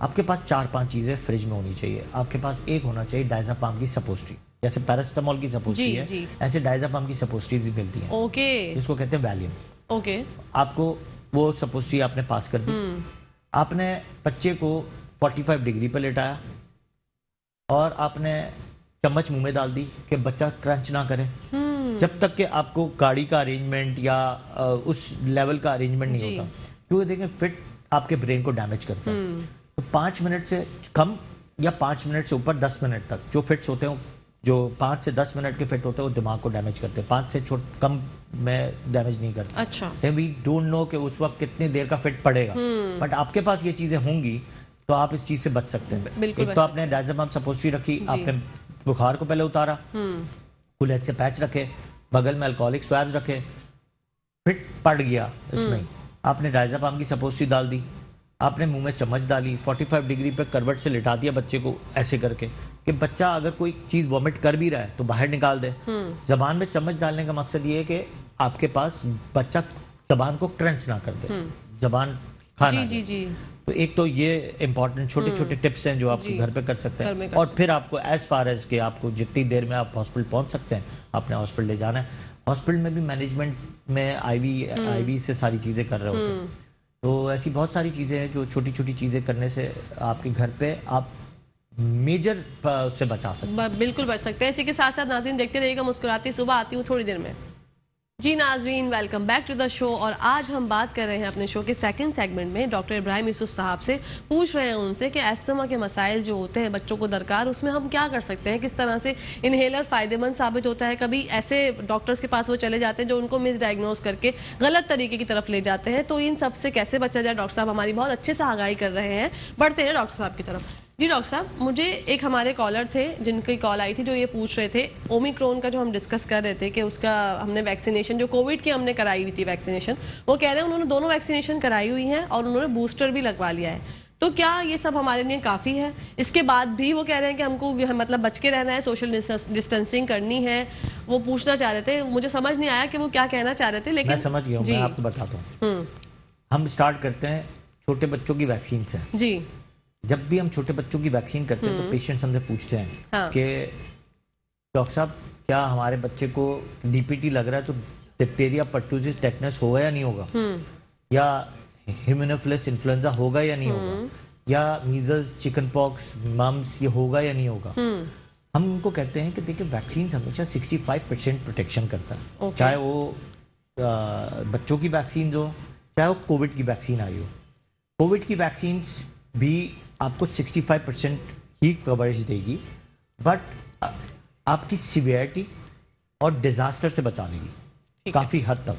आपके पास 4-5 चीज़ें फ्रिज में होनी चाहिए। आपके पास एक होना चाहिए डायज़ापाम की सपोस्ट्री, जैसे पैरासिटामोल की सपोस्ट्री है, ऐसे डायज़ापाम की सपोस्ट्री भी मिलती है। ओके। इसको कहते हैं वैलियम। ओके। आपको वो सपोस्ट्री आपने पास कर दी, आपने बच्चे को 45 डिग्री पर लेटाया और आपने चम्मच मुंह में डाल दी कि बच्चा क्रंच ना करे, जब तक कि आपको गाड़ी का अरेंजमेंट या उस लेवल का अरेंजमेंट नहीं होता, क्योंकि देखें फिट आपके ब्रेन को डैमेज करता है। तो 5 मिनट से कम या 5 मिनट से ऊपर 10 मिनट तक जो फिट्स होते हैं, जो 5 से 10 मिनट के फिट होते हैं, वो दिमाग को डैमेज करते हैं। 5 से कम में डैमेज नहीं करते। अच्छा। वी डोंट नो कि उस वक्त कितनी देर का फिट पड़ेगा, बट आपके पास ये चीजें होंगी तो आप इस चीज से बच सकते हैं। एक तो आपने डायज़ापाम सपोस्ट्री रखी, आपने बुखार को पहले उतारा, कूलेक्स से पैच रखे, बगल में अल्कोहलिक स्वैब्स रखे, फिट पड़ गया इसमें, आपने डायज़ापाम की सपोस्ट्री डाल दी, आपने मुंह में चम्मच डाली, 45 डिग्री पे करवट से लिटा दिया बच्चे को ऐसे करके कि बच्चा अगर कोई चीज वॉमिट कर भी रहा है तो बाहर निकाल दे। जबान में चम्मच डालने का मकसद ये है कि आपके पास बच्चा जबान को क्रंच ना कर दे, जबान खाना। जी। तो एक तो ये इंपॉर्टेंट छोटे छोटे टिप्स हैं जो आप घर पे कर सकते हैं, और फिर आपको एज फार एज के आपको जितनी देर में आप हॉस्पिटल पहुंच सकते हैं आपने हॉस्पिटल ले जाना है। हॉस्पिटल में भी मैनेजमेंट में आईवी से सारी चीजें कर रहे होते हैं, तो ऐसी बहुत सारी चीजें हैं जो छोटी छोटी चीजें करने से आपके घर पे आप मेजर से बचा सकते हैं। बिल्कुल बच सकते हैं। इसी के साथ साथ नाज़रीन देखते रहिएगा मुस्कुराती सुबह, आती हूँ थोड़ी देर में। जी नाज़रीन, welcome back to the show. और आज हम बात कर रहे हैं अपने शो के सेकंड सेगमेंट में डॉक्टर इब्राहिम यूसुफ साहब से, पूछ रहे हैं उनसे कि अस्थमा के मसाइल जो होते हैं बच्चों को दरकार, उसमें हम क्या कर सकते हैं, किस तरह से इनहेलर फ़ायदेमंद साबित होता है। कभी ऐसे डॉक्टर्स के पास वो चले जाते हैं जो उनको मिसडायग्नोज करके गलत तरीके की तरफ ले जाते हैं, तो इन सब से कैसे बचा जाए। डॉक्टर साहब हमारी बहुत अच्छे से आगाही कर रहे हैं। बढ़ते हैं डॉक्टर साहब की तरफ। जी डॉक्टर साहब, मुझे एक हमारे कॉलर थे जिनकी कॉल आई थी जो ये पूछ रहे थे, ओमिक्रॉन का जो हम डिस्कस कर रहे थे कि उसका हमने वैक्सीनेशन जो कोविड की हमने कराई हुई थी वैक्सीनेशन, वो कह रहे हैं उन्होंने दोनों वैक्सीनेशन कराई हुई है और उन्होंने बूस्टर भी लगवा लिया है, तो क्या ये सब हमारे लिए काफ़ी है? इसके बाद भी वो कह रहे हैं कि हमको मतलब बच के रहना है, सोशल डिस्टेंसिंग करनी है, वो पूछना चाह रहे थे। मुझे समझ नहीं आया कि वो क्या कहना चाह रहे थे, लेकिन मैं समझ गया हूं, मैं आपको बताता हूँ। हम स्टार्ट करते हैं छोटे बच्चों की वैक्सीन से। जी। जब भी हम छोटे बच्चों की वैक्सीन करते हैं तो पेशेंट्स हमसे पूछते हैं कि डॉक्टर साहब क्या हमारे बच्चे को डीपीटी लग रहा है तो डिप्थीरिया, परटूसिस, टेटनस होगा या नहीं होगा, या ह्यूमेनोफिलस इन्फ्लुएंजा होगा या नहीं होगा, या मीजल्स, चिकन पॉक्स, मम्स ये होगा या नहीं होगा। हम उनको कहते हैं कि देखिए वैक्सीन हमेशा 65% प्रोटेक्शन करता है, चाहे वो बच्चों की वैक्सीन हो, चाहे वो कोविड की वैक्सीन आई हो। कोविड की वैक्सीन भी आपको 65% ही कवरेज देगी, बट आपकी सिवियरिटी और डिजास्टर से बचा देगी काफ़ी हद तक।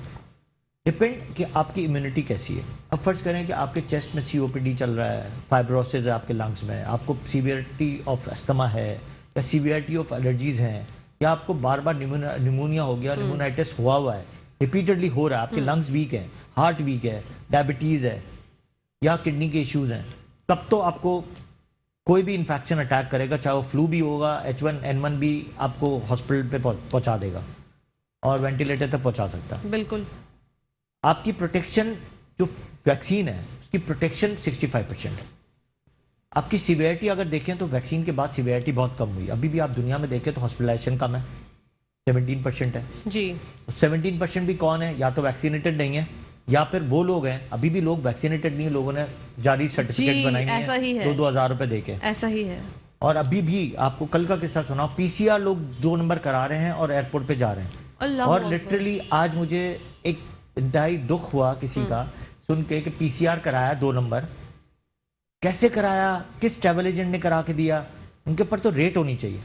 डिपेंड कि आपकी इम्यूनिटी कैसी है। अब फर्ज करें कि आपके चेस्ट में COPD चल रहा है, फाइब्रोसिस है आपके लंग्स में, आपको सीवियरिटी ऑफ अस्थमा है या सीवियरिटी ऑफ एलर्जीज हैं, या आपको बार बार निमोनिया हो गया, निमोनाइटिस हुआ है, रिपीटेडली हो रहा है, आपके लंग्स वीक हैं, हार्ट वीक है, डायबिटीज़ है या किडनी के इश्यूज हैं, तब तो आपको कोई भी इन्फेक्शन अटैक करेगा, चाहे वो फ्लू भी होगा, H1N1 भी आपको हॉस्पिटल पे पहुंचा देगा और वेंटिलेटर तक पहुंचा सकता है। बिल्कुल। आपकी प्रोटेक्शन जो वैक्सीन है उसकी प्रोटेक्शन 65% है। आपकी सीवियरिटी अगर देखें तो वैक्सीन के बाद सीवियरिटी बहुत कम हुई। अभी भी आप दुनिया में देखें तो हॉस्पिटलाइजेशन कम है, 17% है जी। 17% भी कौन है? या तो वैक्सीनेटेड नहीं है या फिर वो लोग हैं, अभी भी लोग वैक्सीनेटेड नहीं है, लोगों ने जारी सर्टिफिकेट बनाई ऐसा ही है। 2-2 हज़ार रुपए देके। ऐसा ही है। और अभी भी आपको कल का किस्सा सुनाओ, PCR लोग 2 नंबर करा रहे हैं और एयरपोर्ट पे जा रहे हैं। अल्लाह और अकबर। लिटरली आज मुझे एक इंतहाई दुख हुआ किसी का सुन के कि PCR कराया 2 नंबर, कैसे कराया, किस ट्रैवल एजेंट ने करा के दिया, उनके ऊपर तो रेट होनी चाहिए।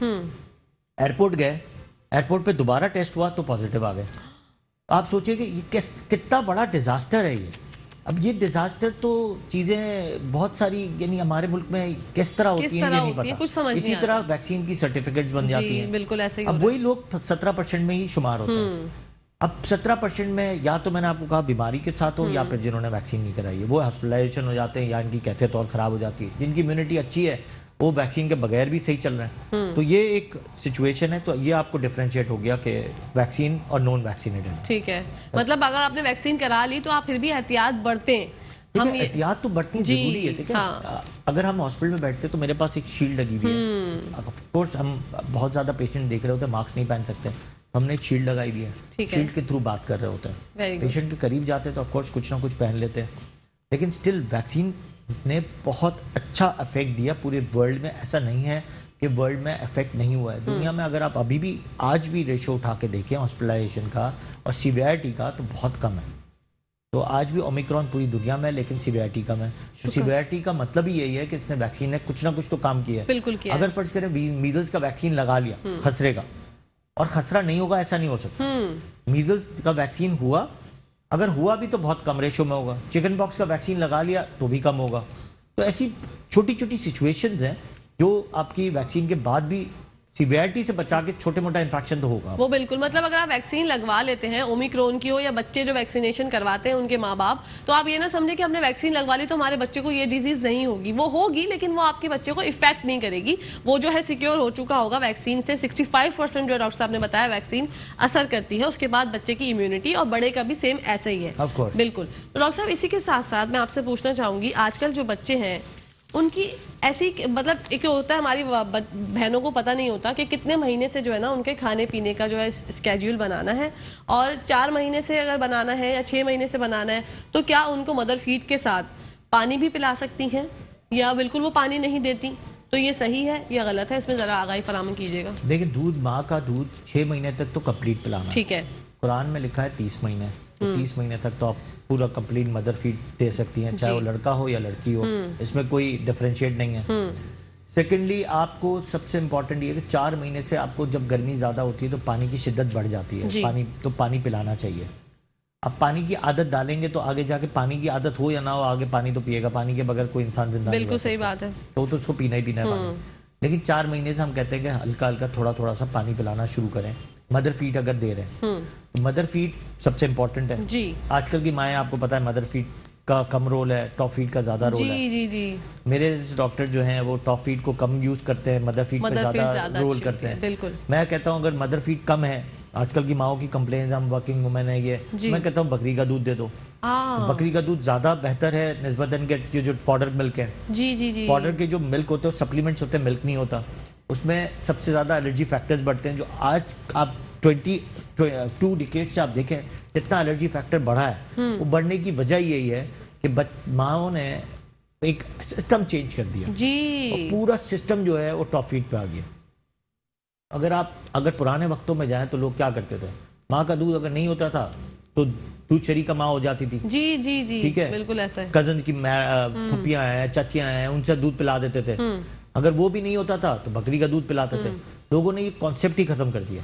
एयरपोर्ट गए, एयरपोर्ट पे दोबारा टेस्ट हुआ तो पॉजिटिव आ गए। आप सोचिए कि ये कितना बड़ा डिजास्टर है ये। अब ये डिजास्टर तो चीजें बहुत सारी यानी हमारे मुल्क में किस तरह होती हैं ये नहीं पता। कुछ समझ इसी नहीं तरह वैक्सीन की सर्टिफिकेट्स बन जाती हैं। बिल्कुल ऐसे ही अब वही लोग 17% में ही शुमार होते हैं। अब 17% में या तो मैंने आपको कहा बीमारी के साथ हो या फिर जिन्होंने वैक्सीन नहीं कराई है वो हॉस्पिटलाइजेशन हो जाते हैं या इनकी कैफियत और ख़राब हो जाती है। जिनकी इम्यूनिटी अच्छी है वो वैक्सीन के बगैर भी सही चल रहे हैं। तो ये एक सिचुएशन है। तो ये आपको डिफरेंशिएट हो गया कि वैक्सीन और नॉन वैक्सीनेटेड। ठीक है, मतलब अगर आपने वैक्सीन करा ली तो आप फिर भी एहतियात बरतें। हम एहतियात तो बरतनी जरूरी है, ठीक है। हाँ। अगर हम हॉस्पिटल में बैठते तो मेरे पास एक शील्ड लगी हुई है। ऑफ कोर्स हम बहुत ज्यादा पेशेंट देख रहे होते हैं, मास्क नहीं पहन सकते, हमने एक शील्ड लगाई दी है। शील्ड के थ्रू बात कर रहे होते हैं। पेशेंट के करीब जाते हैं तो ऑफकोर्स कुछ ना कुछ पहन लेते हैं, लेकिन स्टिल वैक्सीन ने बहुत अच्छा इफेक्ट दिया पूरे वर्ल्ड में। ऐसा नहीं है कि वर्ल्ड में इफेक्ट नहीं हुआ है। दुनिया में अगर आप अभी भी आज भी रेशो उठा के देखें हॉस्पिटलाइजेशन का और सीवियरिटी का तो बहुत कम है। तो आज भी ओमिक्रॉन पूरी दुनिया में, लेकिन सीवियरिटी कम है। तो सीवियरिटी का मतलब ही यही है कि इसने वैक्सीन ने कुछ ना कुछ तो काम किया है। बिल्कुल किया। अगर फर्ज करें मीजल्स का वैक्सीन लगा लिया खसरे का, और खसरा नहीं होगा ऐसा नहीं हो सकता। मीजल्स का वैक्सीन हुआ, अगर हुआ भी तो बहुत कम रेशो में होगा। चिकन पॉक्स का वैक्सीन लगा लिया तो भी कम होगा। तो ऐसी छोटी छोटी सिचुएशंस हैं जो आपकी वैक्सीन के बाद भी सीवियरिटी से बचा के छोटे मोटा इन्फेक्शन तो होगा। वो बिल्कुल, मतलब अगर आप वैक्सीन लगवा लेते हैं ओमिक्रॉन की हो या बच्चे जो वैक्सीनेशन करवाते हैं उनके माँ बाप, तो आप ये ना समझे कि हमने वैक्सीन लगवा ली तो हमारे बच्चे को ये डिजीज नहीं होगी। वो होगी लेकिन वो आपके बच्चे को इफेक्ट नहीं करेगी। वो जो है सिक्योर हो चुका होगा वैक्सीन से। 65% जो डॉक्टर साहब ने बताया वैक्सीन असर करती है। उसके बाद बच्चे की इम्यूनिटी और बड़े का भी सेम ऐसे ही है। बिल्कुल। तो डॉक्टर साहब इसी के साथ साथ मैं आपसे पूछना चाहूंगी, आजकल जो बच्चे हैं उनकी ऐसी मतलब एक होता है, हमारी बहनों को पता नहीं होता कि कितने महीने से जो है ना उनके खाने पीने का जो है स्केड्यूल बनाना है, और 4 महीने से अगर बनाना है या 6 महीने से बनाना है तो क्या उनको मदर फीड के साथ पानी भी पिला सकती हैं या बिल्कुल वो पानी नहीं देती? तो ये सही है या गलत है? इसमें जरा आगाही फराहम कीजिएगा। देखिए, दूध, माँ का दूध 6 महीने तक तो कंप्लीट पिलाना। ठीक है। कुरान में लिखा है 30 महीने, तो 30 महीने तक तो आप पूरा कंप्लीट मदर फीड दे सकती हैं, चाहे वो लड़का हो या लड़की हो। इसमें कोई डिफरेंशिएट नहीं है। सेकेंडली, आपको सबसे इंपॉर्टेंट ये है कि 4 महीने से आपको जब गर्मी ज्यादा होती है तो पानी की शिद्दत बढ़ जाती है। पानी पिलाना चाहिए। अब पानी की आदत डालेंगे तो आगे जाके पानी की आदत हो या ना हो, आगे पानी तो पिएगा। पानी के बगैर कोई इंसान जिंदा नहीं। बिल्कुल सही बात है। तो उसको पीना ही पीना है पानी। लेकिन 4 महीने से हम कहते हैं कि हल्का हल्का थोड़ा थोड़ा सा पानी पिलाना शुरू करें। मदर फीड अगर दे रहे हैं तो मदर फीड सबसे इम्पोर्टेंट है जी। आजकल की माएँ, आपको पता है, मदर फीड का कम रोल है, टॉप फीड का ज्यादा रोल है। जी जी। मेरे डॉक्टर जो हैं वो टॉप फीड को कम यूज करते हैं, मदर फीड पे ज्यादा रोल करते हैं। बिल्कुल। मैं कहता हूँ अगर मदर फीड कम है, आजकल की माओ की कंप्लेन, हम वर्किंग वुमेन है ये, मैं कहता हूँ बकरी का दूध दे दो। तो बकरी का दूध ज्यादा बेहतर है निस्बतन के जो पाउडर मिल्क है। जी जी जी। पाउडर के जो मिल्क होते हैं सप्लीमेंट्स होते हैं, मिल्क नहीं होता उसमें। सबसे ज्यादा एलर्जी फैक्टर्स बढ़ते हैं, जो आज आप 22 डिकेड से आप देखें जितना एलर्जी फैक्टर बढ़ा है, वो बढ़ने की वजह यही है कि माओ ने एक सिस्टम चेंज कर दिया जी। पूरा सिस्टम जो है वो टॉप फीड पे आ गया। अगर पुराने वक्तों में जाएं तो लोग क्या करते थे, माँ का दूध अगर नहीं होता था तो दूध चरी का माँ हो जाती थी। जी जी जी, ठीक है, बिल्कुल ऐसा है। कजन की फुप्पियां हैं, चाचियां हैं, उनसे दूध पिला देते थे। अगर वो भी नहीं होता था तो बकरी का दूध पिलाते थे। लोगों ने ये कॉन्सेप्ट ही खत्म कर दिया।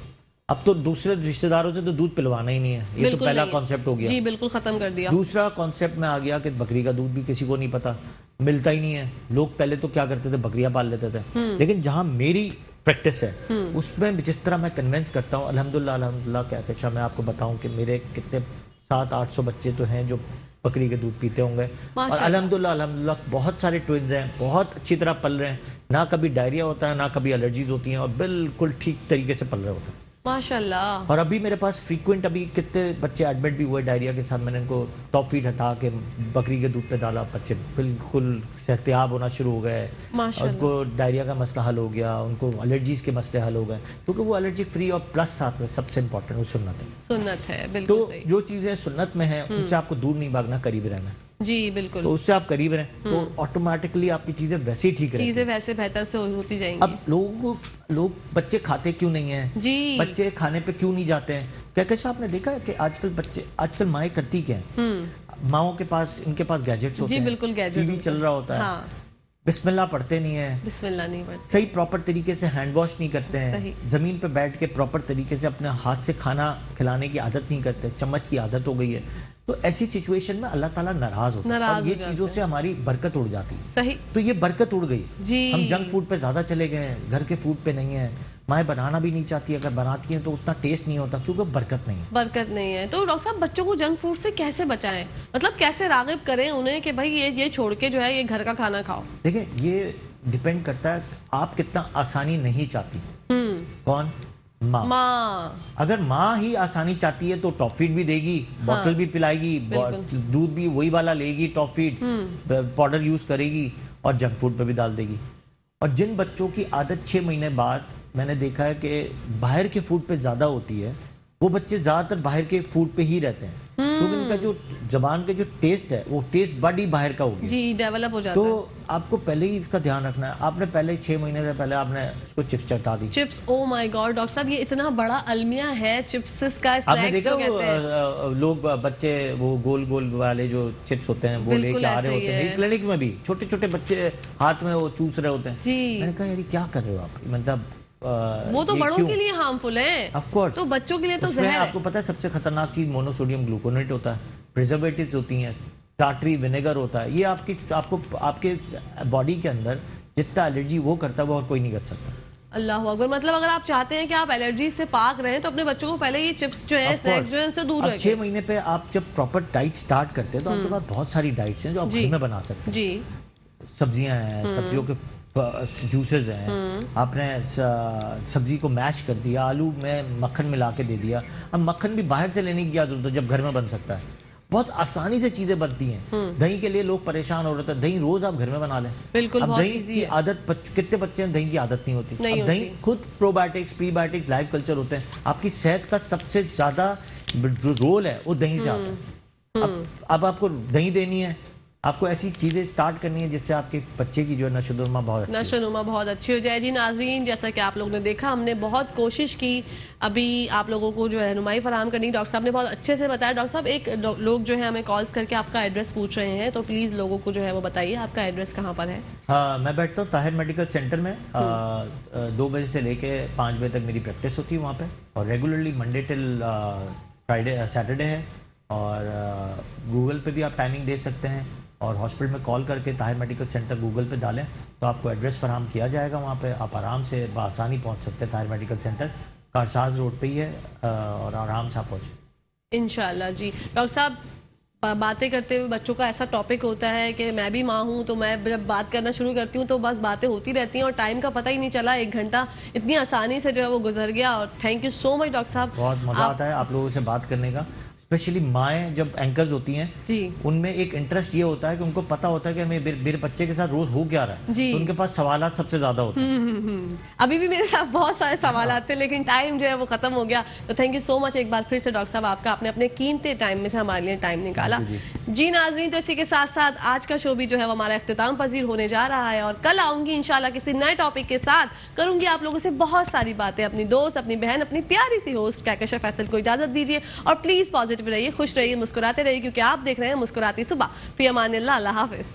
अब तो दूसरे रिश्तेदारों से तो दूध पिलवाना ही नहीं है, ये तो पहला कॉन्सेप्ट हो गया जी। बिल्कुल खत्म कर दिया। दूसरा कॉन्सेप्ट में आ गया कि बकरी का दूध भी किसी को नहीं पता, मिलता ही नहीं है। लोग पहले तो क्या करते थे, बकरियां पाल लेते थे। लेकिन जहां मेरी प्रैक्टिस है उसमें जिस तरह मैं कन्विंस करता हूँ, अल्हम्दुलिल्लाह क्या कहता, मैं आपको बताऊं कि मेरे कितने 700-800 बच्चे तो हैं जो बकरी के दूध पीते होंगे। और अल्हम्दुलिल्लाह बहुत सारे ट्विन्स हैं, बहुत अच्छी तरह पल रहे हैं। ना कभी डायरिया होता है, ना कभी एलर्जीज होती हैं, और बिल्कुल ठीक तरीके से पल रहे होते हैं। माशाल्लाह। और अभी मेरे पास फ्रीक्वेंट अभी कितने बच्चे एडमिट भी हुए डायरिया के साथ, मैंने इनको टॉप फीड हटा के बकरी के दूध पे डाला, बच्चे बिल्कुल सेहतियाब होना शुरू हो गए, माशाल्लाह। उनको डायरिया का मसला हल हो गया, उनको एलर्जीज के मसले हल हो गए, क्योंकि वो एलर्जी फ्री और प्लस साथ में सबसे इंपॉर्टेंट वो सुन्नत है। सुन्नत है, बिल्कुल तो सही। जो चीज़ें सुन्नत में है उनसे आपको दूर नहीं भागना, करीब रहना है। जी बिल्कुल। तो उससे आप करीब रहें तो ऑटोमेटिकली आपकी चीज़ें वैसे ही ठीक रहेंगी। चीजें वैसे बेहतर से होती जाएंगी। अब लोग बच्चे खाते क्यों नहीं हैं, जी। बच्चे खाने पे क्यों नहीं जाते हैं? क्या कैसे आपने देखा है कि आजकल माएँ करती क्या हैं? माओं के पास, इनके पास गैजेट्स होते जी हैं, बिल्कुल, गैजेट टीवी चल रहा होता है, हाँ। बिस्मिल्लाह पढ़ते नहीं है, बिस्मिल्लाह नहीं पढ़ते। सही प्रॉपर तरीके से हैंड वॉश नहीं करते सही। हैं, जमीन पे बैठ के प्रॉपर तरीके से अपने हाथ से खाना खिलाने की आदत नहीं करते, चम्मच की आदत हो गई है। तो ऐसी सिचुएशन में अल्लाह ताला नाराज होता है और ये चीज़ों से हमारी बरकत उड़ जाती है। सही। तो ये बरकत उड़ गई, जी। हम जंक फूड पे ज़्यादा चले गए हैं, घर के फूड पे नहीं है। माएँ बनाना भी नहीं चाहती, अगर बनाती हैं तो उतना टेस्ट नहीं होता क्योंकि बरकत नहीं है। बरकत नहीं है। तो डॉक्टर साहब बच्चों को जंक फूड से कैसे बचाएं, मतलब कैसे रागिब करें उन्हें कि भाई ये छोड़ के जो है ये घर का खाना खाओ? देखिए, ये डिपेंड करता है आप कितना आसानी नहीं चाहती। कौन? माँ। अगर माँ ही आसानी चाहती है तो टॉप फीड भी देगी, बॉटल भी पिलाएगी, दूध भी वही वाला लेगी, टॉप फीड पाउडर यूज करेगी और जंक फूड पे भी डाल देगी। और जिन बच्चों की आदत 6 महीने बाद मैंने देखा है कि बाहर के फूड पे ज्यादा होती है, वो बच्चे ज्यादातर बाहर के फूड पे ही रहते हैं, क्योंकि इनका जो जबान का जो टेस्ट है वो टेस्ट बड ही बाहर का हो गया। जी, डेवलप हो जाता तो है। आपको पहले ही इसका ध्यान रखना है। आपने पहले 6 महीने से पहले आपने उसको चिप्स चटा दी। Chips, oh my god doctor साहब, ये इतना बड़ा अलमिया है चिप्स का, आपने स्नैक्स देखा जो कहते हैं। लोग बच्चे वो गोल गोल वाले जो चिप्स होते हैं वो लेके आ रहे होते हैं, मेरी क्लिनिक में भी छोटे छोटे बच्चे हाथ में वो चूस रहे होते हैं। जी। मैंने कहा यार ये क्या कर रहे हो आप, मतलब वो तो बड़ों के लिए हार्मफुल है, ऑफ कोर्स, तो बच्चों के लिए तो उसमें जहर है। आपको पता है सबसे खतरनाक चीज मोनोसोडियम ग्लूकोनेट होता है, प्रिजर्वेटिव्स होती हैं, टाटरी विनेगर होता है। ये आपके बॉडी के अंदर जितना एलर्जी वो करता है वो और कोई नहीं कर सकता। अल्लाह अकबर। मतलब अगर आप चाहते हैं कि आप एलर्जी से पाक रहें तो अपने बच्चों को पहले ये चिप्स जो है, स्नैक्स जो है, उनसे दूर रखें। 6 महीने पे आप जब प्रॉपर डाइट स्टार्ट करते हैं तो आपके पास बहुत सारी डाइट्स हैं जो आप घर में बना सकते हैं। जी। सब्जियां हैं, सब्जियों के जूसेस हैं, आपने सब्जी को मैश कर दिया, आलू में मक्खन मिला के दे दिया। अब मक्खन भी बाहर से लेने की क्या जरूरत है जब घर में बन सकता है, बहुत आसानी से चीजें बनती हैं। दही के लिए लोग परेशान हो रहे थे, दही रोज आप घर में बना लें। बिल्कुल, अब दही की आदत कितने बच्चे हैं दही की आदत नहीं होती। अब दही खुद प्रोबायोटिक्स, प्रीबायोटिक्स, लाइव कल्चर होते हैं, आपकी सेहत का सबसे ज्यादा जो रोल है वो दही से आता है। अब आपको दही देनी है, आपको ऐसी चीजें स्टार्ट करनी है जिससे आपके बच्चे की जो है नशोनुमा बहुत अच्छी हो जाए। जी नाजरीन, जैसा कि आप लोगों ने देखा, हमने बहुत कोशिश की अभी आप लोगों को जो है रहनुमाई फराहम करनी। डॉक्टर साहब ने बहुत अच्छे से बताया। डॉक्टर साहब, एक लोग जो है हमें कॉल्स करके आपका एड्रेस पूछ रहे हैं, तो प्लीज लोगों को जो है वो बताइए आपका एड्रेस कहाँ पर है। हाँ, मैं बैठता हूँ ताहिर मेडिकल सेंटर में, 2 बजे से लेके 5 बजे तक मेरी प्रैक्टिस होती है वहाँ पे, और regularly Monday till Friday Saturday है। और गूगल पे भी आप टाइमिंग दे सकते हैं, और हॉस्पिटल में कॉल करके ताहिर मेडिकल सेंटर गूगल पे डालें तो आपको एड्रेस फराहम किया जाएगा। वहाँ पे आप आराम से बआसानी पहुँच सकते हैं। Tahir medical centre Karsaz road पे ही है, और आराम से आप पहुँचे इंशाल्लाह। जी डॉक्टर साहब, बातें करते हुए बच्चों का ऐसा टॉपिक होता है कि मैं भी माँ हूँ, तो मैं जब बात करना शुरू करती हूँ तो बस बातें होती रहती हैं और टाइम का पता ही नहीं चला। 1 घंटा इतनी आसानी से जो है वो गुजर गया। और thank you so much doctor साहब, बहुत मज़ा आता है आप लोगों से बात करने का। स्पेशली माएँ जब एंकर्स होती हैं जी, उनमें एक इंटरेस्ट ये होता है कि उनको पता होता है कि मेरे बच्चे के साथ रोज हो क्या रहा है, तो उनके पास सवालात सबसे ज्यादा होते हैं। अभी भी मेरे साथ बहुत सारे सवाल आते हैं, लेकिन टाइम जो है वो खत्म हो गया। तो थैंक यू सो मच एक बार फिर से डॉक्टर साहब, आपका आपने अपने कीमती टाइम में से हमारे लिए टाइम निकाला। जी नाजरीन, तो इसी के साथ साथ आज का शो भी जो है वो हमारा इख्तिताम पजीर होने जा रहा है, और कल आऊंगी इंशाल्लाह किसी नए टॉपिक के साथ, करूंगी आप लोगों से बहुत सारी बातें। अपनी दोस्त, अपनी बहन, अपनी प्यारी सी होस्ट कहकशा फैसल को इजाजत दीजिए, और प्लीज पॉजिटिव रहिए, खुश रहिए, मुस्कुराते रहिए, क्योंकि आप देख रहे हैं मुस्कुराती सुबह। फी अमानिल्लाह, अल्लाह हाफिज।